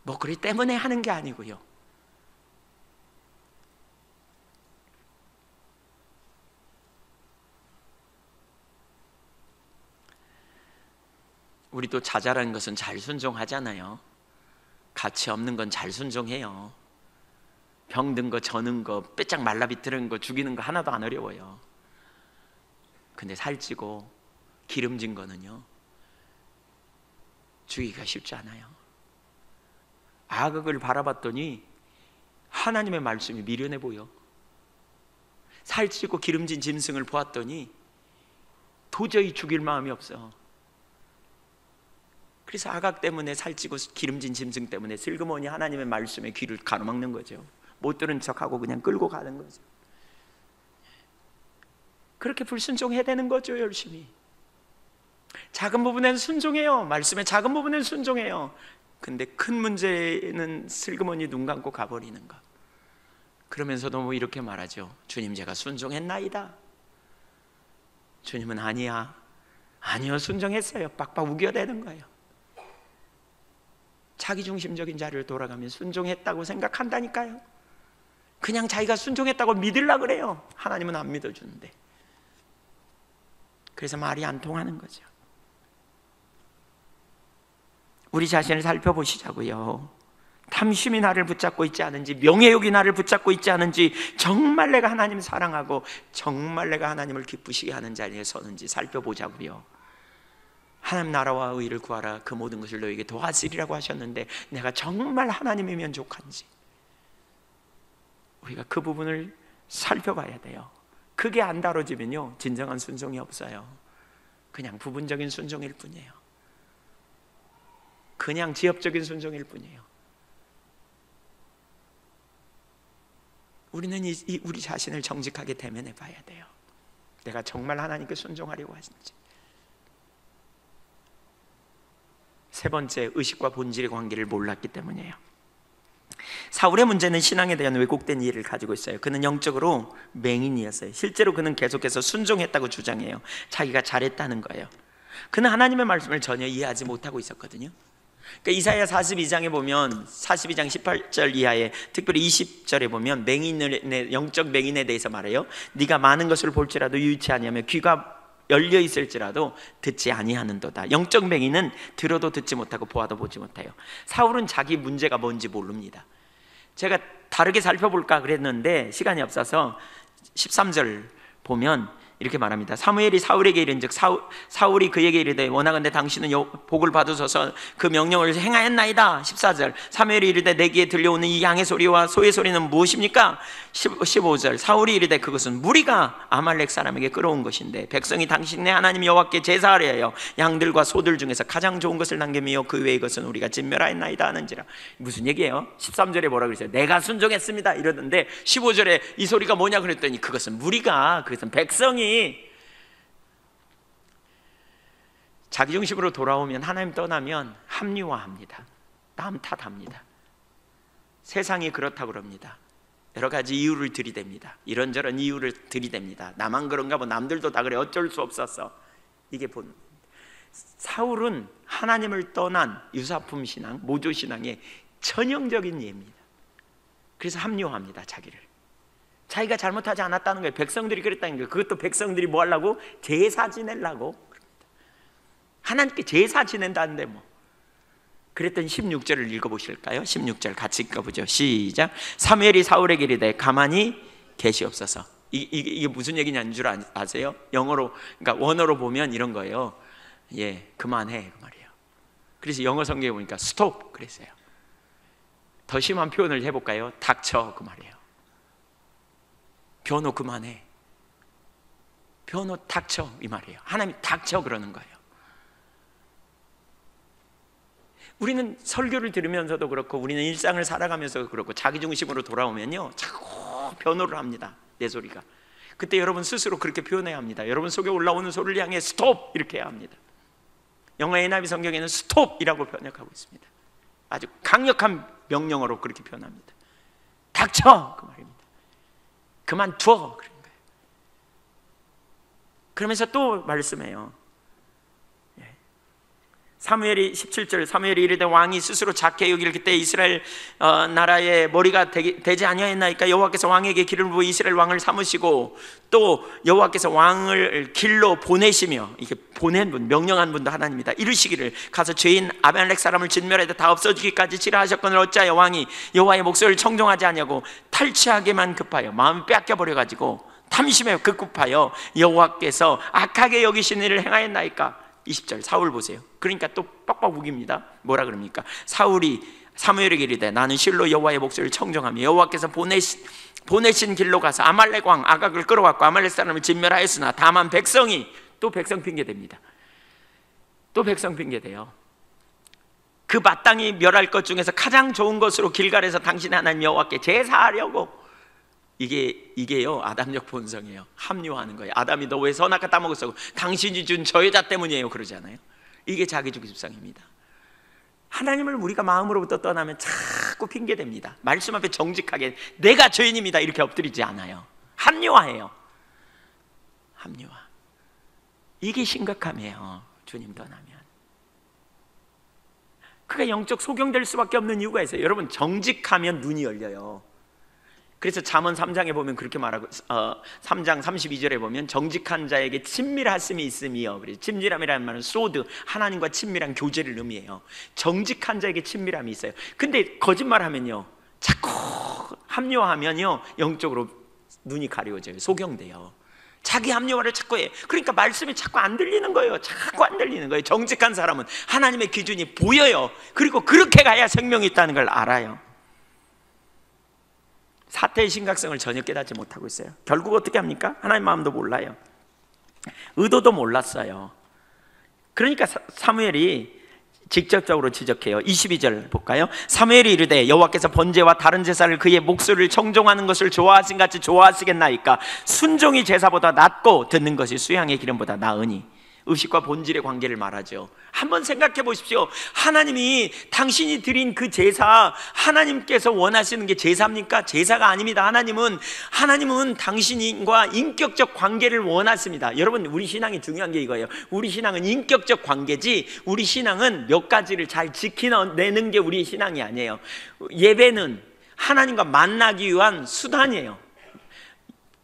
먹거리 때문에 하는 게 아니고요. 우리도 자잘한 것은 잘 순종하잖아요. 가치 없는 건 잘 순종해요. 병든 거, 저는 거, 빼짝 말라비틀은 거, 죽이는 거 하나도 안 어려워요. 근데 살찌고 기름진 거는요, 죽이기가 쉽지 않아요. 아극을 바라봤더니 하나님의 말씀이 미련해 보여. 살찌고 기름진 짐승을 보았더니 도저히 죽일 마음이 없어. 그래서 아각 때문에, 살찌고 기름진 짐승 때문에 슬그머니 하나님의 말씀에 귀를 가로막는 거죠. 못 들은 척하고 그냥 끌고 가는 거죠. 그렇게 불순종해야 되는 거죠. 열심히 작은 부분에는 순종해요. 말씀의 작은 부분에는 순종해요. 근데 큰 문제는 슬그머니 눈 감고 가버리는 거. 그러면서도 뭐 이렇게 말하죠. 주님, 제가 순종했나이다. 주님은 아니야. 아니요, 순종했어요. 빡빡 우겨대는 거예요. 자기중심적인 자리를 돌아가면 순종했다고 생각한다니까요. 그냥 자기가 순종했다고 믿으려고 그래요. 하나님은 안 믿어주는데. 그래서 말이 안 통하는 거죠. 우리 자신을 살펴보시자고요. 탐심이 나를 붙잡고 있지 않은지, 명예욕이 나를 붙잡고 있지 않은지, 정말 내가 하나님을 사랑하고 정말 내가 하나님을 기쁘시게 하는 자리에 서는지 살펴보자고요. 하나님 나라와 의를 구하라, 그 모든 것을 너에게 도와주리라고 하셨는데 내가 정말 하나님이 만족한지 우리가 그 부분을 살펴봐야 돼요. 그게 안 다뤄지면요, 진정한 순종이 없어요. 그냥 부분적인 순종일 뿐이에요. 그냥 지엽적인 순종일 뿐이에요. 우리는 우리 자신을 정직하게 대면해 봐야 돼요. 내가 정말 하나님께 순종하려고 하는지. 세 번째, 의식과 본질의 관계를 몰랐기 때문이에요. 사울의 문제는 신앙에 대한 왜곡된 이해를 가지고 있어요. 그는 영적으로 맹인이었어요. 실제로 그는 계속해서 순종했다고 주장해요. 자기가 잘했다는 거예요. 그는 하나님의 말씀을 전혀 이해하지 못하고 있었거든요. 그러니까 이사야 42장에 보면, 42장 18절 이하에, 특별히 20절에 보면 영적 맹인에 대해서 말해요. 네가 많은 것을 볼지라도 유의치 아니하며 귀가 열려 있을지라도 듣지 아니하는도다. 영적 맹인은 들어도 듣지 못하고 보아도 보지 못해요. 사울은 자기 문제가 뭔지 모릅니다. 제가 다르게 살펴볼까 그랬는데 시간이 없어서 13절 보면 이렇게 말합니다. 사무엘이 사울에게 이른즉 사울이 그에게 이르되 원하건대 당신은 복을 받으소서 그 명령을 행하였나이다. 14절 사무엘이 이르되 내게 들려오는 이 양의 소리와 소의 소리는 무엇입니까? 15절 사울이 이르되 그것은 무리가 아말렉 사람에게 끌어온 것인데 백성이 당신의 하나님 여호와께 제사하려 하여 양들과 소들 중에서 가장 좋은 것을 남기며 그 외의 것은 우리가 진멸하였나이다 하는지라. 무슨 얘기예요? 13절에 뭐라 그랬어요? 내가 순종했습니다 이러던데 15절에 이 소리가 뭐냐 그랬더니 그것은 무리가, 그것은 백성이 자기중심으로 돌아오면, 하나님 떠나면 합리화합니다. 남 탓합니다. 세상이 그렇다고 그럽니다. 여러 가지 이유를 들이댑니다. 이런저런 이유를 들이댑니다. 나만 그런가 뭐, 남들도 다 그래, 어쩔 수 없었어. 이게 본 사울은 하나님을 떠난 유사품 신앙, 모조 신앙의 전형적인 예입니다. 그래서 합리화합니다. 자기가 잘못하지 않았다는 거예요. 백성들이 그랬다는 거예요. 그것도 백성들이 뭐 하려고? 제사 지내려고. 하나님께 제사 지낸다는데 뭐. 그랬더니 16절을 읽어보실까요? 16절 같이 읽어보죠. 시작. 사무엘이 사울에게 이르되 가만히 계시옵소서. 이게 무슨 얘기냐는 줄 아세요? 영어로, 그러니까 원어로 보면 이런 거예요. 예, 그만해 그 말이에요. 그래서 영어 성경에 보니까 스톱 그랬어요. 더 심한 표현을 해볼까요? 닥쳐 그 말이에요. 변호 그만해. 변호 닥쳐 이 말이에요. 하나님이 닥쳐 그러는 거예요. 우리는 설교를 들으면서도 그렇고 우리는 일상을 살아가면서도 그렇고 자기중심으로 돌아오면요 자꾸 변호를 합니다. 내 소리가. 그때 여러분 스스로 그렇게 표현해야 합니다. 여러분 속에 올라오는 소리를 향해 스톱 이렇게 해야 합니다. 영어 NIV 성경에는 스톱이라고 번역하고 있습니다. 아주 강력한 명령어로 그렇게 표현합니다. 닥쳐! 그 말입니다. 그만둬! 그런 거예요. 그러면서 또 말씀해요. 사무엘이 17절, 사무엘이 이르되 왕이 스스로 작게 여기를 그때 이스라엘 나라의 머리가 되지 아니하였나이까 여호와께서 왕에게 기름을 부어 이스라엘 왕을 삼으시고 또 여호와께서 왕을 길로 보내시며, 이게 보낸 분, 명령한 분도 하나님이다. 이르시기를 가서 죄인 아말렉 사람을 진멸하되 다 없어지기까지 치라하셨거늘 어찌하여 왕이 여호와의 목소리를 청종하지 아니하고 탈취하게만 급하여 마음을 빼앗겨버려가지고 탐심에 급급하여 여호와께서 악하게 여기신 일을 행하였나이까. 20절 사울 보세요. 그러니까 또 빡빡 우깁니다. 뭐라 그럽니까? 사울이 사무엘에게 이르되 나는 실로 여호와의 목소리를 청정하며 여호와께서 보내신 길로 가서 아말렉 왕 아각을 끌어왔고 아말렉 사람을 진멸하였으나 다만 백성이, 또 백성 핑계댑니다. 또 백성 핑계대요. 그 마땅히 멸할 것 중에서 가장 좋은 것으로 길갈에서 당신의 하나님 여호와께 제사하려고. 이게요 아담적 본성이에요. 합리화하는 거예요. 아담이 너 왜 선악과 따먹었어? 당신이 준 저 여자 때문이에요. 그러잖아요. 이게 자기주기 습성입니다. 하나님을 우리가 마음으로부터 떠나면 자꾸 핑계댑니다. 말씀 앞에 정직하게 내가 죄인입니다 이렇게 엎드리지 않아요. 합리화해요. 합리화. 이게 심각함이에요. 주님 떠나면. 그가 영적 소경될 수밖에 없는 이유가 있어요. 여러분, 정직하면 눈이 열려요. 그래서 잠언 3장에 보면 그렇게 말하고 3장 32절에 보면 정직한 자에게 친밀하심이 있음이요. 그래서 친밀함이라는 말은 소드, 하나님과 친밀한 교제를 의미해요. 정직한 자에게 친밀함이 있어요. 근데 거짓말하면요, 자꾸 합리화하면요 영적으로 눈이 가려워져요. 소경돼요. 자기 합리화를 자꾸 해. 그러니까 말씀이 자꾸 안 들리는 거예요. 자꾸 안 들리는 거예요. 정직한 사람은 하나님의 기준이 보여요. 그리고 그렇게 가야 생명이 있다는 걸 알아요. 사태의 심각성을 전혀 깨닫지 못하고 있어요. 결국 어떻게 합니까? 하나님 마음도 몰라요. 의도도 몰랐어요. 그러니까 사무엘이 직접적으로 지적해요. 22절 볼까요? 사무엘이 이르되 여호와께서 번제와 다른 제사를 그의 목소리를 청종하는 것을 좋아하신 같이 좋아하시겠나이까. 순종이 제사보다 낫고 듣는 것이 수양의 기름보다 나으니. 의식과 본질의 관계를 말하죠. 한번 생각해 보십시오. 하나님이 당신이 드린 그 제사, 하나님께서 원하시는 게 제사입니까? 제사가 아닙니다. 하나님은 당신과 인격적 관계를 원하십니다. 여러분, 우리 신앙이 중요한 게 이거예요. 우리 신앙은 인격적 관계지, 우리 신앙은 몇 가지를 잘 지켜내는 게 우리 신앙이 아니에요. 예배는 하나님과 만나기 위한 수단이에요.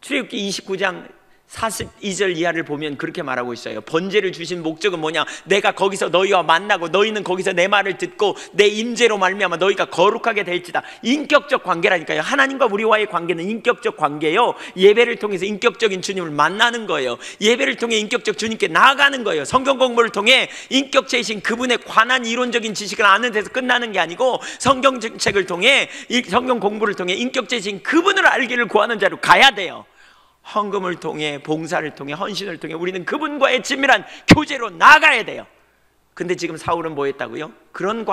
출애굽기 29장 42절 이하를 보면 그렇게 말하고 있어요. 번제를 주신 목적은 뭐냐? 내가 거기서 너희와 만나고 너희는 거기서 내 말을 듣고 내 임재로 말미암아 너희가 거룩하게 될지다. 인격적 관계라니까요. 하나님과 우리와의 관계는 인격적 관계요. 예배를 통해서 인격적인 주님을 만나는 거예요. 예배를 통해 인격적 주님께 나아가는 거예요. 성경 공부를 통해 인격체이신 그분에 관한 이론적인 지식을 아는 데서 끝나는 게 아니고 성경책을 통해, 성경 공부를 통해 인격체이신 그분을 알기를 구하는 자로 가야 돼요. 헌금을 통해, 봉사를 통해, 헌신을 통해 우리는 그분과의 친밀한 교제로 나아가야 돼요. 근데 지금 사울은 뭐 했다고요? 그런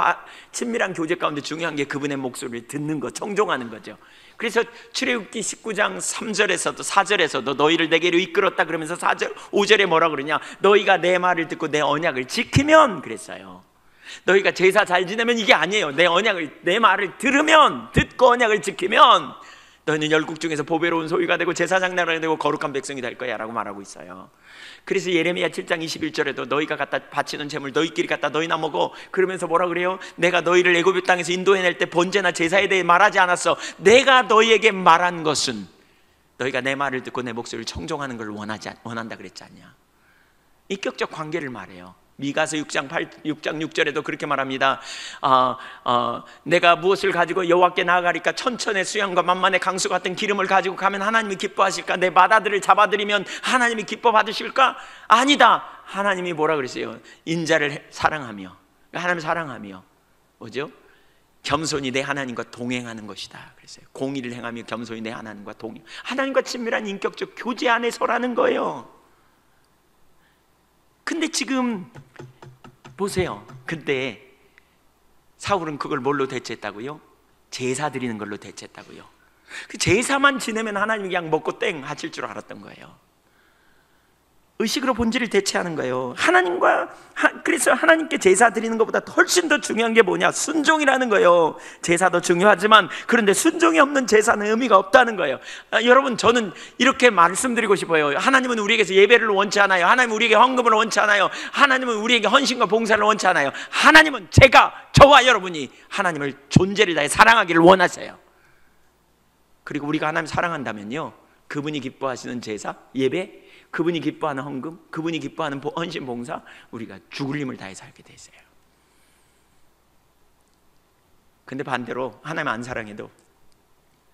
친밀한 교제 가운데 중요한 게 그분의 목소리를 듣는 것, 청종하는 거죠. 그래서 출애굽기 19장 3절에서도 4절에서도 너희를 내게로 이끌었다 그러면서 4절, 5절에 뭐라 그러냐? 너희가 내 말을 듣고 내 언약을 지키면 그랬어요. 너희가 제사 잘 지내면 이게 아니에요. 내 말을 들으면, 듣고 언약을 지키면 너희는 열국 중에서 보배로운 소유가 되고 제사장 나라가 되고 거룩한 백성이 될 거야 라고 말하고 있어요. 그래서 예레미야 7장 21절에도 너희가 갖다 바치는 재물 너희끼리 갖다 너희나 먹어. 그러면서 뭐라 그래요? 내가 너희를 애굽 땅에서 인도해낼 때 번제나 제사에 대해 말하지 않았어. 내가 너희에게 말한 것은 너희가 내 말을 듣고 내 목소리를 청종하는 걸 원한다 그랬지 않냐. 인격적 관계를 말해요. 미가서 6장 6절에도 그렇게 말합니다. 내가 무엇을 가지고 여호와께 나아가리까? 천천의 수양과 만만의 강수 같은 기름을 가지고 가면 하나님이 기뻐하실까? 내 맏아들을 잡아들이면 하나님이 기뻐 받으실까? 아니다. 하나님이 뭐라 그랬어요? 인자를 사랑하며, 하나님을 사랑하며 뭐죠? 겸손히 내 하나님과 동행하는 것이다 그랬어요. 공의를 행하며 겸손히 내 하나님과 동행, 하나님과 친밀한 인격적 교제 안에 서라는 거예요. 근데 지금 보세요. 근데 사울은 그걸 뭘로 대체했다고요? 제사 드리는 걸로 대체했다고요. 그 제사만 지내면 하나님이 그냥 먹고 땡 하실 줄 알았던 거예요. 의식으로 본질을 대체하는 거예요. 그래서 하나님께 제사 드리는 것보다 훨씬 더 중요한 게 뭐냐? 순종이라는 거예요. 제사도 중요하지만 그런데 순종이 없는 제사는 의미가 없다는 거예요. 여러분, 저는 이렇게 말씀드리고 싶어요. 하나님은 우리에게서 예배를 원치 않아요. 하나님은 우리에게 헌금을 원치 않아요. 하나님은 우리에게 헌신과 봉사를 원치 않아요. 하나님은 저와 여러분이 하나님을 존재를 다해 사랑하기를 원하세요. 그리고 우리가 하나님 사랑한다면요, 그분이 기뻐하시는 제사, 예배, 그분이 기뻐하는 헌금, 그분이 기뻐하는 헌신 봉사, 우리가 죽을 힘을 다해 살게 되세요. 근데 반대로 하나님 안 사랑해도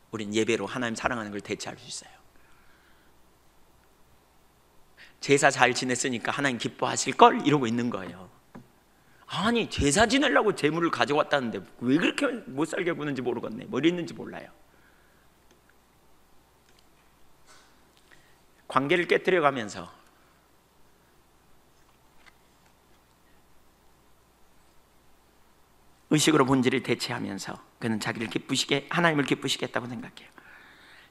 우린 예배로 하나님 사랑하는 걸 대체할 수 있어요. 제사 잘 지냈으니까 하나님 기뻐하실걸? 이러고 있는 거예요. 아니, 제사 지내려고 재물을 가져왔다는데 왜 그렇게 못 살게 구는지 모르겠네, 뭐 이랬는지 몰라요. 관계를 깨뜨려가면서 의식으로 본질을 대체하면서 그는 자기를 하나님을 기쁘시겠다고 생각해요.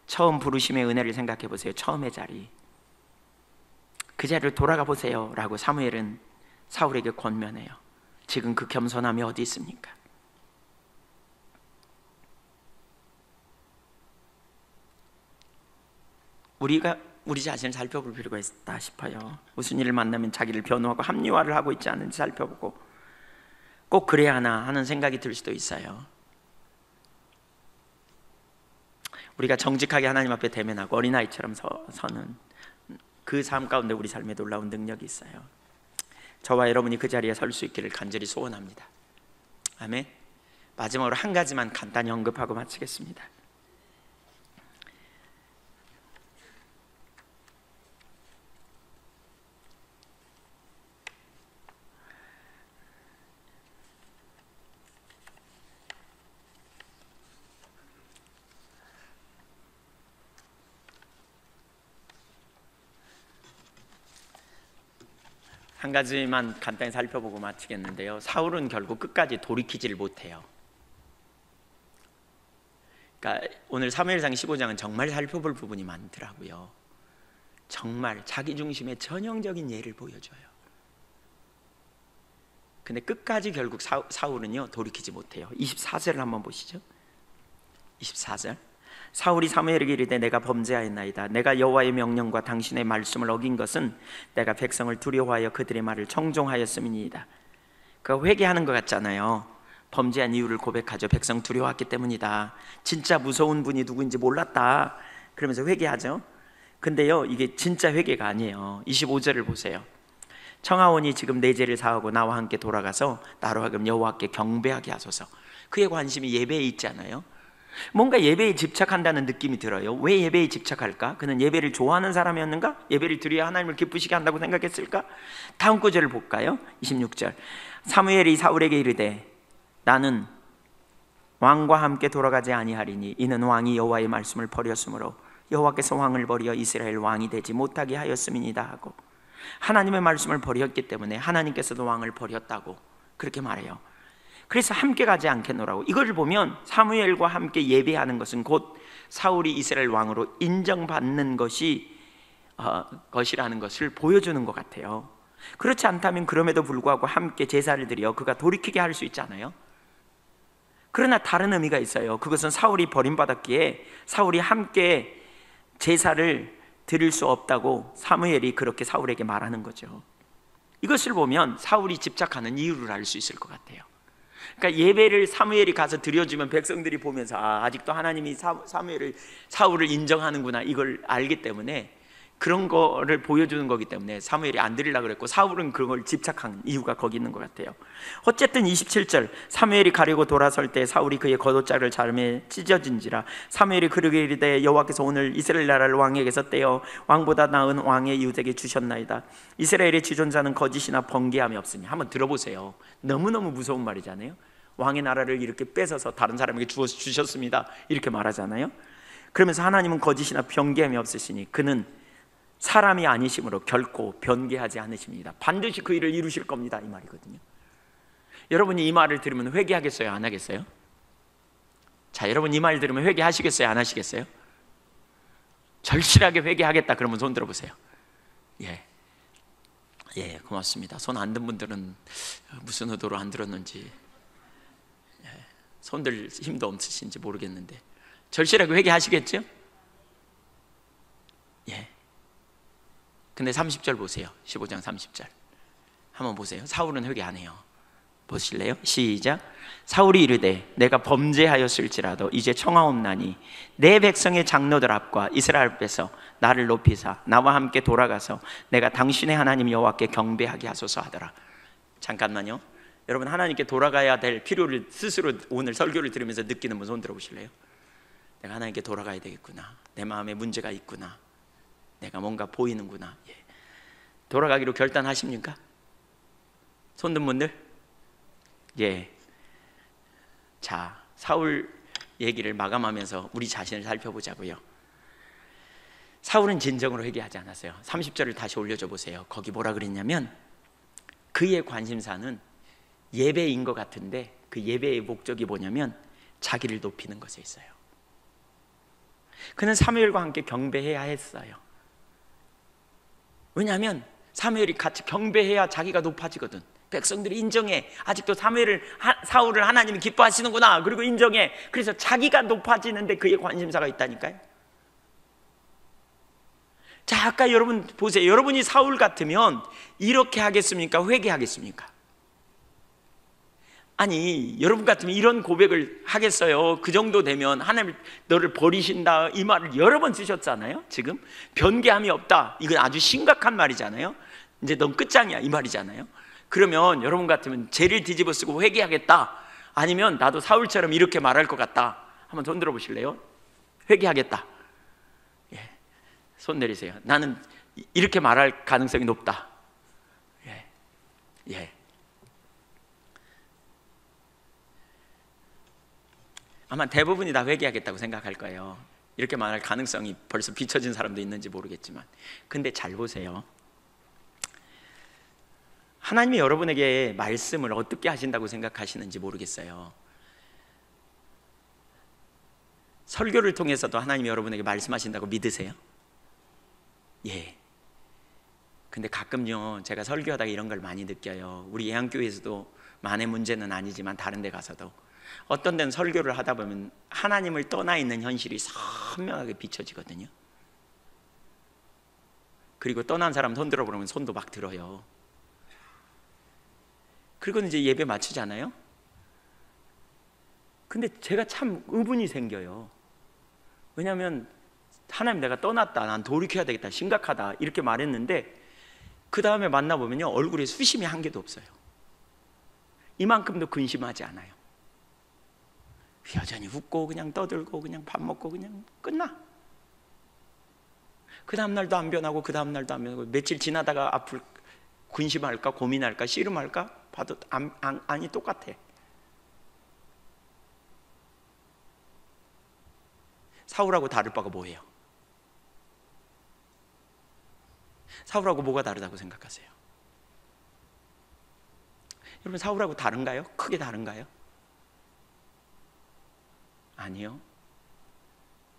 처음 부르심의 은혜를 생각해 보세요. 처음의 자리, 그 자리를 돌아가 보세요 라고 사무엘은 사울에게 권면해요. 지금 그 겸손함이 어디 있습니까? 우리가 우리 자신을 살펴볼 필요가 있다 싶어요. 무슨 일을 만나면 자기를 변호하고 합리화를 하고 있지 않은지 살펴보고, 꼭 그래야 하나 하는 생각이 들 수도 있어요. 우리가 정직하게 하나님 앞에 대면하고 어린아이처럼 서는 그 삶 가운데 우리 삶에 놀라운 능력이 있어요. 저와 여러분이 그 자리에 설 수 있기를 간절히 소원합니다. 아멘. 마지막으로 한 가지만 간단히 언급하고 마치겠습니다. 한 가지만 간단히 살펴보고 마치겠는데요, 사울은 결국 끝까지 돌이키지를 못해요. 그러니까 오늘 사무엘상 15장은 정말 살펴볼 부분이 많더라고요. 정말 자기중심의 전형적인 예를 보여줘요. 근데 끝까지 결국 사울은요 돌이키지 못해요. 24절을 한번 보시죠. 24절, 사울이 사무엘에게 이르되 내가 범죄하였나이다. 내가 여호와의 명령과 당신의 말씀을 어긴 것은 내가 백성을 두려워하여 그들의 말을 청종하였음이니이다. 그가 회개하는 것 같잖아요. 범죄한 이유를 고백하죠. 백성 두려워했기 때문이다. 진짜 무서운 분이 누구인지 몰랐다. 그러면서 회개하죠. 근데요, 이게 진짜 회개가 아니에요. 25절을 보세요. 청하오니 지금 내 죄를 사하고 나와 함께 돌아가서 나로 하여금 여호와께 경배하게 하소서. 그의 관심이 예배에 있지 않아요? 뭔가 예배에 집착한다는 느낌이 들어요. 왜 예배에 집착할까? 그는 예배를 좋아하는 사람이었는가? 예배를 드려야 하나님을 기쁘시게 한다고 생각했을까? 다음 구절을 볼까요? 26절, 사무엘이 사울에게 이르되 나는 왕과 함께 돌아가지 아니하리니 이는 왕이 여호와의 말씀을 버렸으므로 여호와께서 왕을 버려 이스라엘 왕이 되지 못하게 하였음이니이다 하고, 하나님의 말씀을 버렸기 때문에 하나님께서도 왕을 버렸다고 그렇게 말해요. 그래서 함께 가지 않겠노라고. 이걸 보면 사무엘과 함께 예배하는 것은 곧 사울이 이스라엘 왕으로 인정받는 것이라는 것을 보여주는 것 같아요. 그렇지 않다면 그럼에도 불구하고 함께 제사를 드려 그가 돌이키게 할 수 있잖아요. 그러나 다른 의미가 있어요. 그것은 사울이 버림받았기에 사울이 함께 제사를 드릴 수 없다고 사무엘이 그렇게 사울에게 말하는 거죠. 이것을 보면 사울이 집착하는 이유를 알 수 있을 것 같아요. 그러니까 예배를 사무엘이 가서 드려주면 백성들이 보면서 아직도 하나님이 사울을 인정하는구나, 이걸 알기 때문에 그런 거를 보여주는 거기 때문에 사무엘이 안 드리려고 그랬고, 사울은 그걸 집착한 이유가 거기 있는 것 같아요. 어쨌든 27절, 사무엘이 가려고 돌아설 때 사울이 그의 겉옷자를 자르매 찢어진지라. 사무엘이 그러게 이르되 여호와께서 오늘 이스라엘 나라를 왕에게서 떼어 왕보다 나은 왕의 유대에게 주셨나이다. 이스라엘의 지존자는 거짓이나 번개함이 없으니. 한번 들어보세요. 너무너무 무서운 말이잖아요. 왕의 나라를 이렇게 뺏어서 다른 사람에게 주셨습니다, 이렇게 말하잖아요. 그러면서 하나님은 거짓이나 변개함이 없으시니 그는 사람이 아니심으로 결코 변개하지 않으십니다. 반드시 그 일을 이루실 겁니다, 이 말이거든요. 여러분이 이 말을 들으면 회개하겠어요, 안 하겠어요? 자, 여러분 이 말 들으면 회개하시겠어요, 안 하시겠어요? 절실하게 회개하겠다 그러면 손 들어보세요. 예, 예, 고맙습니다. 손 안 든 분들은 무슨 의도로 안 들었는지, 손들 힘도 없으신지 모르겠는데 절실하게 회개하시겠죠? 예. 근데 30절 보세요. 15장 30절 한번 보세요. 사울은 회개 안 해요. 보실래요? 시작. 사울이 이르되 내가 범죄하였을지라도 이제 청하옵나니 내 백성의 장로들 앞과 이스라엘 앞에서 나를 높이사 나와 함께 돌아가서 내가 당신의 하나님 여호와께 경배하게 하소서 하더라. 잠깐만요. 여러분, 하나님께 돌아가야 될 필요를 스스로 오늘 설교를 들으면서 느끼는 분 손 들어보실래요? 내가 하나님께 돌아가야 되겠구나. 내 마음에 문제가 있구나. 내가 뭔가 보이는구나. 예. 돌아가기로 결단하십니까? 손든 분들? 예. 자, 사울 얘기를 마감하면서 우리 자신을 살펴보자고요. 사울은 진정으로 회개하지 않았어요. 30절을 다시 올려줘 보세요. 거기 뭐라 그랬냐면 그의 관심사는 예배인 것 같은데 그 예배의 목적이 뭐냐면 자기를 높이는 것에 있어요. 그는 사무엘과 함께 경배해야 했어요. 왜냐하면 사무엘이 같이 경배해야 자기가 높아지거든. 백성들이 인정해. 아직도 사울을 하나님이 기뻐하시는구나. 그리고 인정해. 그래서 자기가 높아지는데 그의 관심사가 있다니까요. 자, 아까 여러분 보세요. 여러분이 사울 같으면 이렇게 하겠습니까? 회개하겠습니까? 아니, 여러분 같으면 이런 고백을 하겠어요? 그 정도 되면 하나님 너를 버리신다, 이 말을 여러 번 쓰셨잖아요. 지금 변개함이 없다, 이건 아주 심각한 말이잖아요. 이제 넌 끝장이야, 이 말이잖아요. 그러면 여러분 같으면 죄를 뒤집어 쓰고 회개하겠다, 아니면 나도 사울처럼 이렇게 말할 것 같다, 한번 손 들어 보실래요? 회개하겠다. 예. 손 내리세요. 나는 이렇게 말할 가능성이 높다. 예. 예. 아마 대부분이 다 회개하겠다고 생각할 거예요. 이렇게 말할 가능성이 벌써 비춰진 사람도 있는지 모르겠지만. 근데 잘 보세요. 하나님이 여러분에게 말씀을 어떻게 하신다고 생각하시는지 모르겠어요. 설교를 통해서도 하나님이 여러분에게 말씀하신다고 믿으세요? 예. 근데 가끔요, 제가 설교하다가 이런 걸 많이 느껴요. 우리 예한교회에서도 만의 문제는 아니지만 다른 데 가서도 어떤 데는 설교를 하다 보면 하나님을 떠나 있는 현실이 선명하게 비춰지거든요. 그리고 떠난 사람 손 들어 보면 손도 막 들어요. 그리고 이제 예배 마치잖아요. 근데 제가 참 의문이 생겨요. 왜냐하면 하나님, 내가 떠났다, 난 돌이켜야 되겠다, 심각하다, 이렇게 말했는데 그 다음에 만나보면요, 얼굴에 수심이 한 개도 없어요. 이만큼도 근심하지 않아요. 여전히 웃고 그냥 떠들고 그냥 밥 먹고 그냥 끝나. 그 다음날도 안 변하고 그 다음날도 안 변하고, 며칠 지나다가 앞을 근심할까 고민할까 씨름할까 봐도 아니 똑같아. 사울하고 다를 바가 뭐예요? 사울하고 뭐가 다르다고 생각하세요? 여러분, 사울하고 다른가요? 크게 다른가요? 아니요.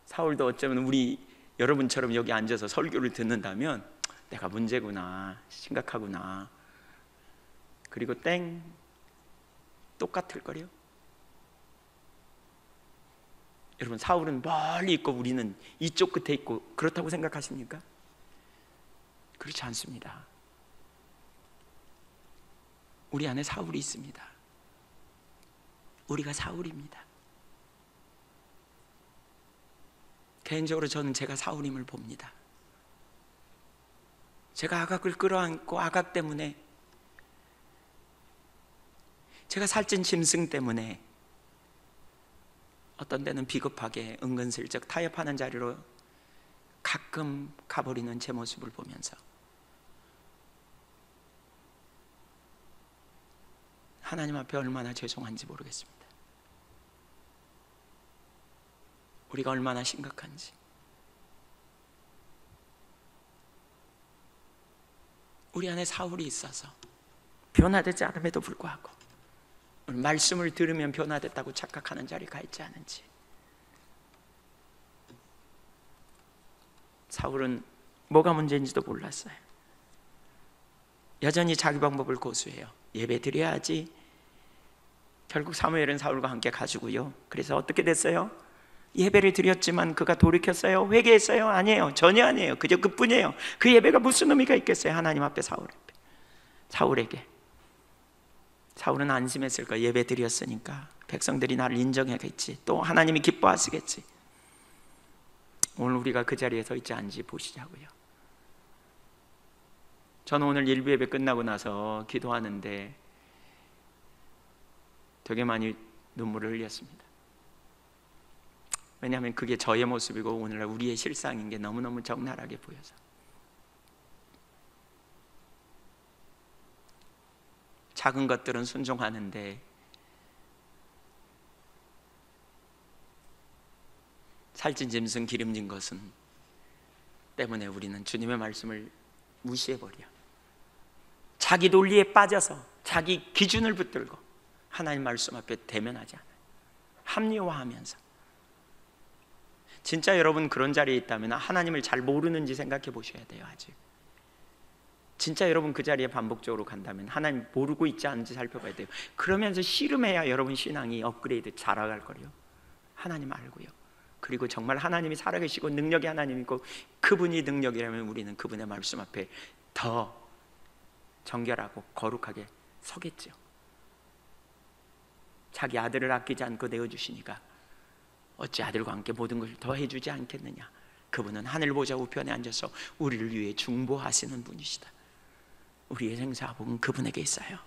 사울도 어쩌면 우리 여러분처럼 여기 앉아서 설교를 듣는다면 내가 문제구나, 심각하구나, 그리고 땡, 똑같을 거요. 여러분, 사울은 멀리 있고 우리는 이쪽 끝에 있고 그렇다고 생각하십니까? 그렇지 않습니다. 우리 안에 사울이 있습니다. 우리가 사울입니다. 개인적으로 저는 제가 사울임을 봅니다. 제가 아각을 끌어안고 아각 때문에, 제가 살찐 짐승 때문에 어떤 데는 비겁하게 은근슬쩍 타협하는 자리로 가끔 가버리는 제 모습을 보면서 하나님 앞에 얼마나 죄송한지 모르겠습니다. 우리가 얼마나 심각한지. 우리 안에 사울이 있어서 변화되지 않음에도 불구하고 말씀을 들으면 변화됐다고 착각하는 자리에 가 있지 않은지. 사울은 뭐가 문제인지도 몰랐어요. 여전히 자기 방법을 고수해요. 예배 드려야지. 결국 사무엘은 사울과 함께 가지고요. 그래서 어떻게 됐어요? 예배를 드렸지만 그가 돌이켰어요? 회개했어요? 아니에요. 전혀 아니에요. 그저 그뿐이에요. 그 예배가 무슨 의미가 있겠어요? 하나님 앞에 사울에게. 사울은 안심했을 거예요. 예배 드렸으니까 백성들이 나를 인정하겠지. 또 하나님이 기뻐하시겠지. 오늘 우리가 그 자리에 서 있지 않은지 보시자고요. 저는 오늘 일부 예배 끝나고 나서 기도하는데 되게 많이 눈물을 흘렸습니다. 왜냐하면 그게 저의 모습이고 오늘날 우리의 실상인 게 너무너무 적나라하게 보여서. 작은 것들은 순종하는데 살찐 짐승 기름진 것은 때문에 우리는 주님의 말씀을 무시해버려. 자기 논리에 빠져서 자기 기준을 붙들고 하나님 말씀 앞에 대면하지 않아요. 합리화하면서. 진짜 여러분 그런 자리에 있다면 하나님을 잘 모르는지 생각해 보셔야 돼요. 아직 진짜 여러분 그 자리에 반복적으로 간다면 하나님 모르고 있지 않은지 살펴봐야 돼요. 그러면서 씨름해야 여러분 신앙이 업그레이드 잘아갈 거예요. 하나님 알고요. 그리고 정말 하나님이 살아계시고 능력이 하나님이고 그분이 능력이라면 우리는 그분의 말씀 앞에 더 정결하고 거룩하게 서겠죠. 자기 아들을 아끼지 않고 내어주시니까 어찌 아들과 함께 모든 것을 더 해주지 않겠느냐. 그분은 하늘보좌 우편에 앉아서 우리를 위해 중보하시는 분이시다. 우리의 생사복은 그분에게 있어요.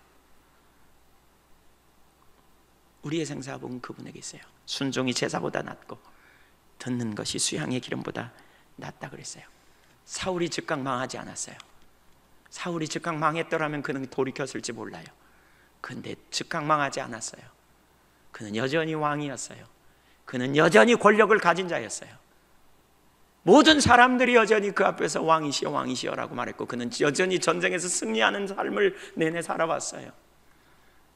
우리의 생사복은 그분에게 있어요. 순종이 제사보다 낫고 듣는 것이 수양의 기름보다 낫다 그랬어요. 사울이 즉각 망하지 않았어요. 사울이 즉각 망했더라면 그는 돌이켰을지 몰라요. 그런데 즉각 망하지 않았어요. 그는 여전히 왕이었어요. 그는 여전히 권력을 가진 자였어요. 모든 사람들이 여전히 그 앞에서 왕이시여 왕이시여라고 말했고 그는 여전히 전쟁에서 승리하는 삶을 내내 살아왔어요.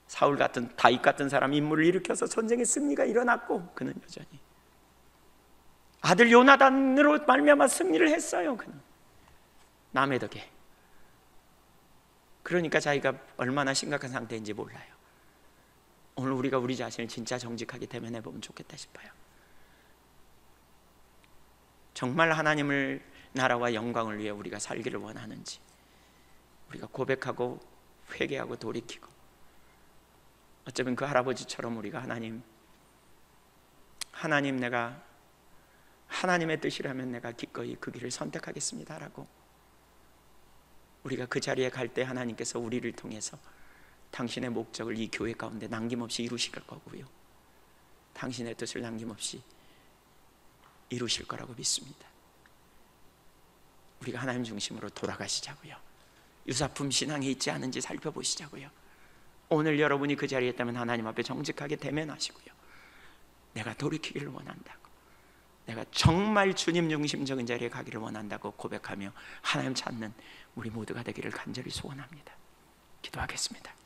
사울 같은 다윗 같은 사람 인물을 일으켜서 전쟁의 승리가 일어났고 그는 여전히 아들 요나단으로 말미암아 승리를 했어요. 그는 남의 덕에. 그러니까 자기가 얼마나 심각한 상태인지 몰라요. 오늘 우리가 우리 자신을 진짜 정직하게 대면해 보면 좋겠다 싶어요. 정말 하나님을 나라와 영광을 위해 우리가 살기를 원하는지 우리가 고백하고 회개하고 돌이키고 어쩌면 그 할아버지처럼 우리가 하나님 내가 하나님의 뜻이라면 내가 기꺼이 그 길을 선택하겠습니다 라고 우리가 그 자리에 갈 때 하나님께서 우리를 통해서 당신의 목적을 이 교회 가운데 남김없이 이루실 거고요. 당신의 뜻을 남김없이 이루실 거라고 믿습니다. 우리가 하나님 중심으로 돌아가시자고요. 유사품 신앙에 있지 않은지 살펴보시자고요. 오늘 여러분이 그 자리에 있다면 하나님 앞에 정직하게 대면하시고요. 내가 돌이키기를 원한다고, 내가 정말 주님 중심적인 자리에 가기를 원한다고 고백하며 하나님 찾는 우리 모두가 되기를 간절히 소원합니다. 기도하겠습니다.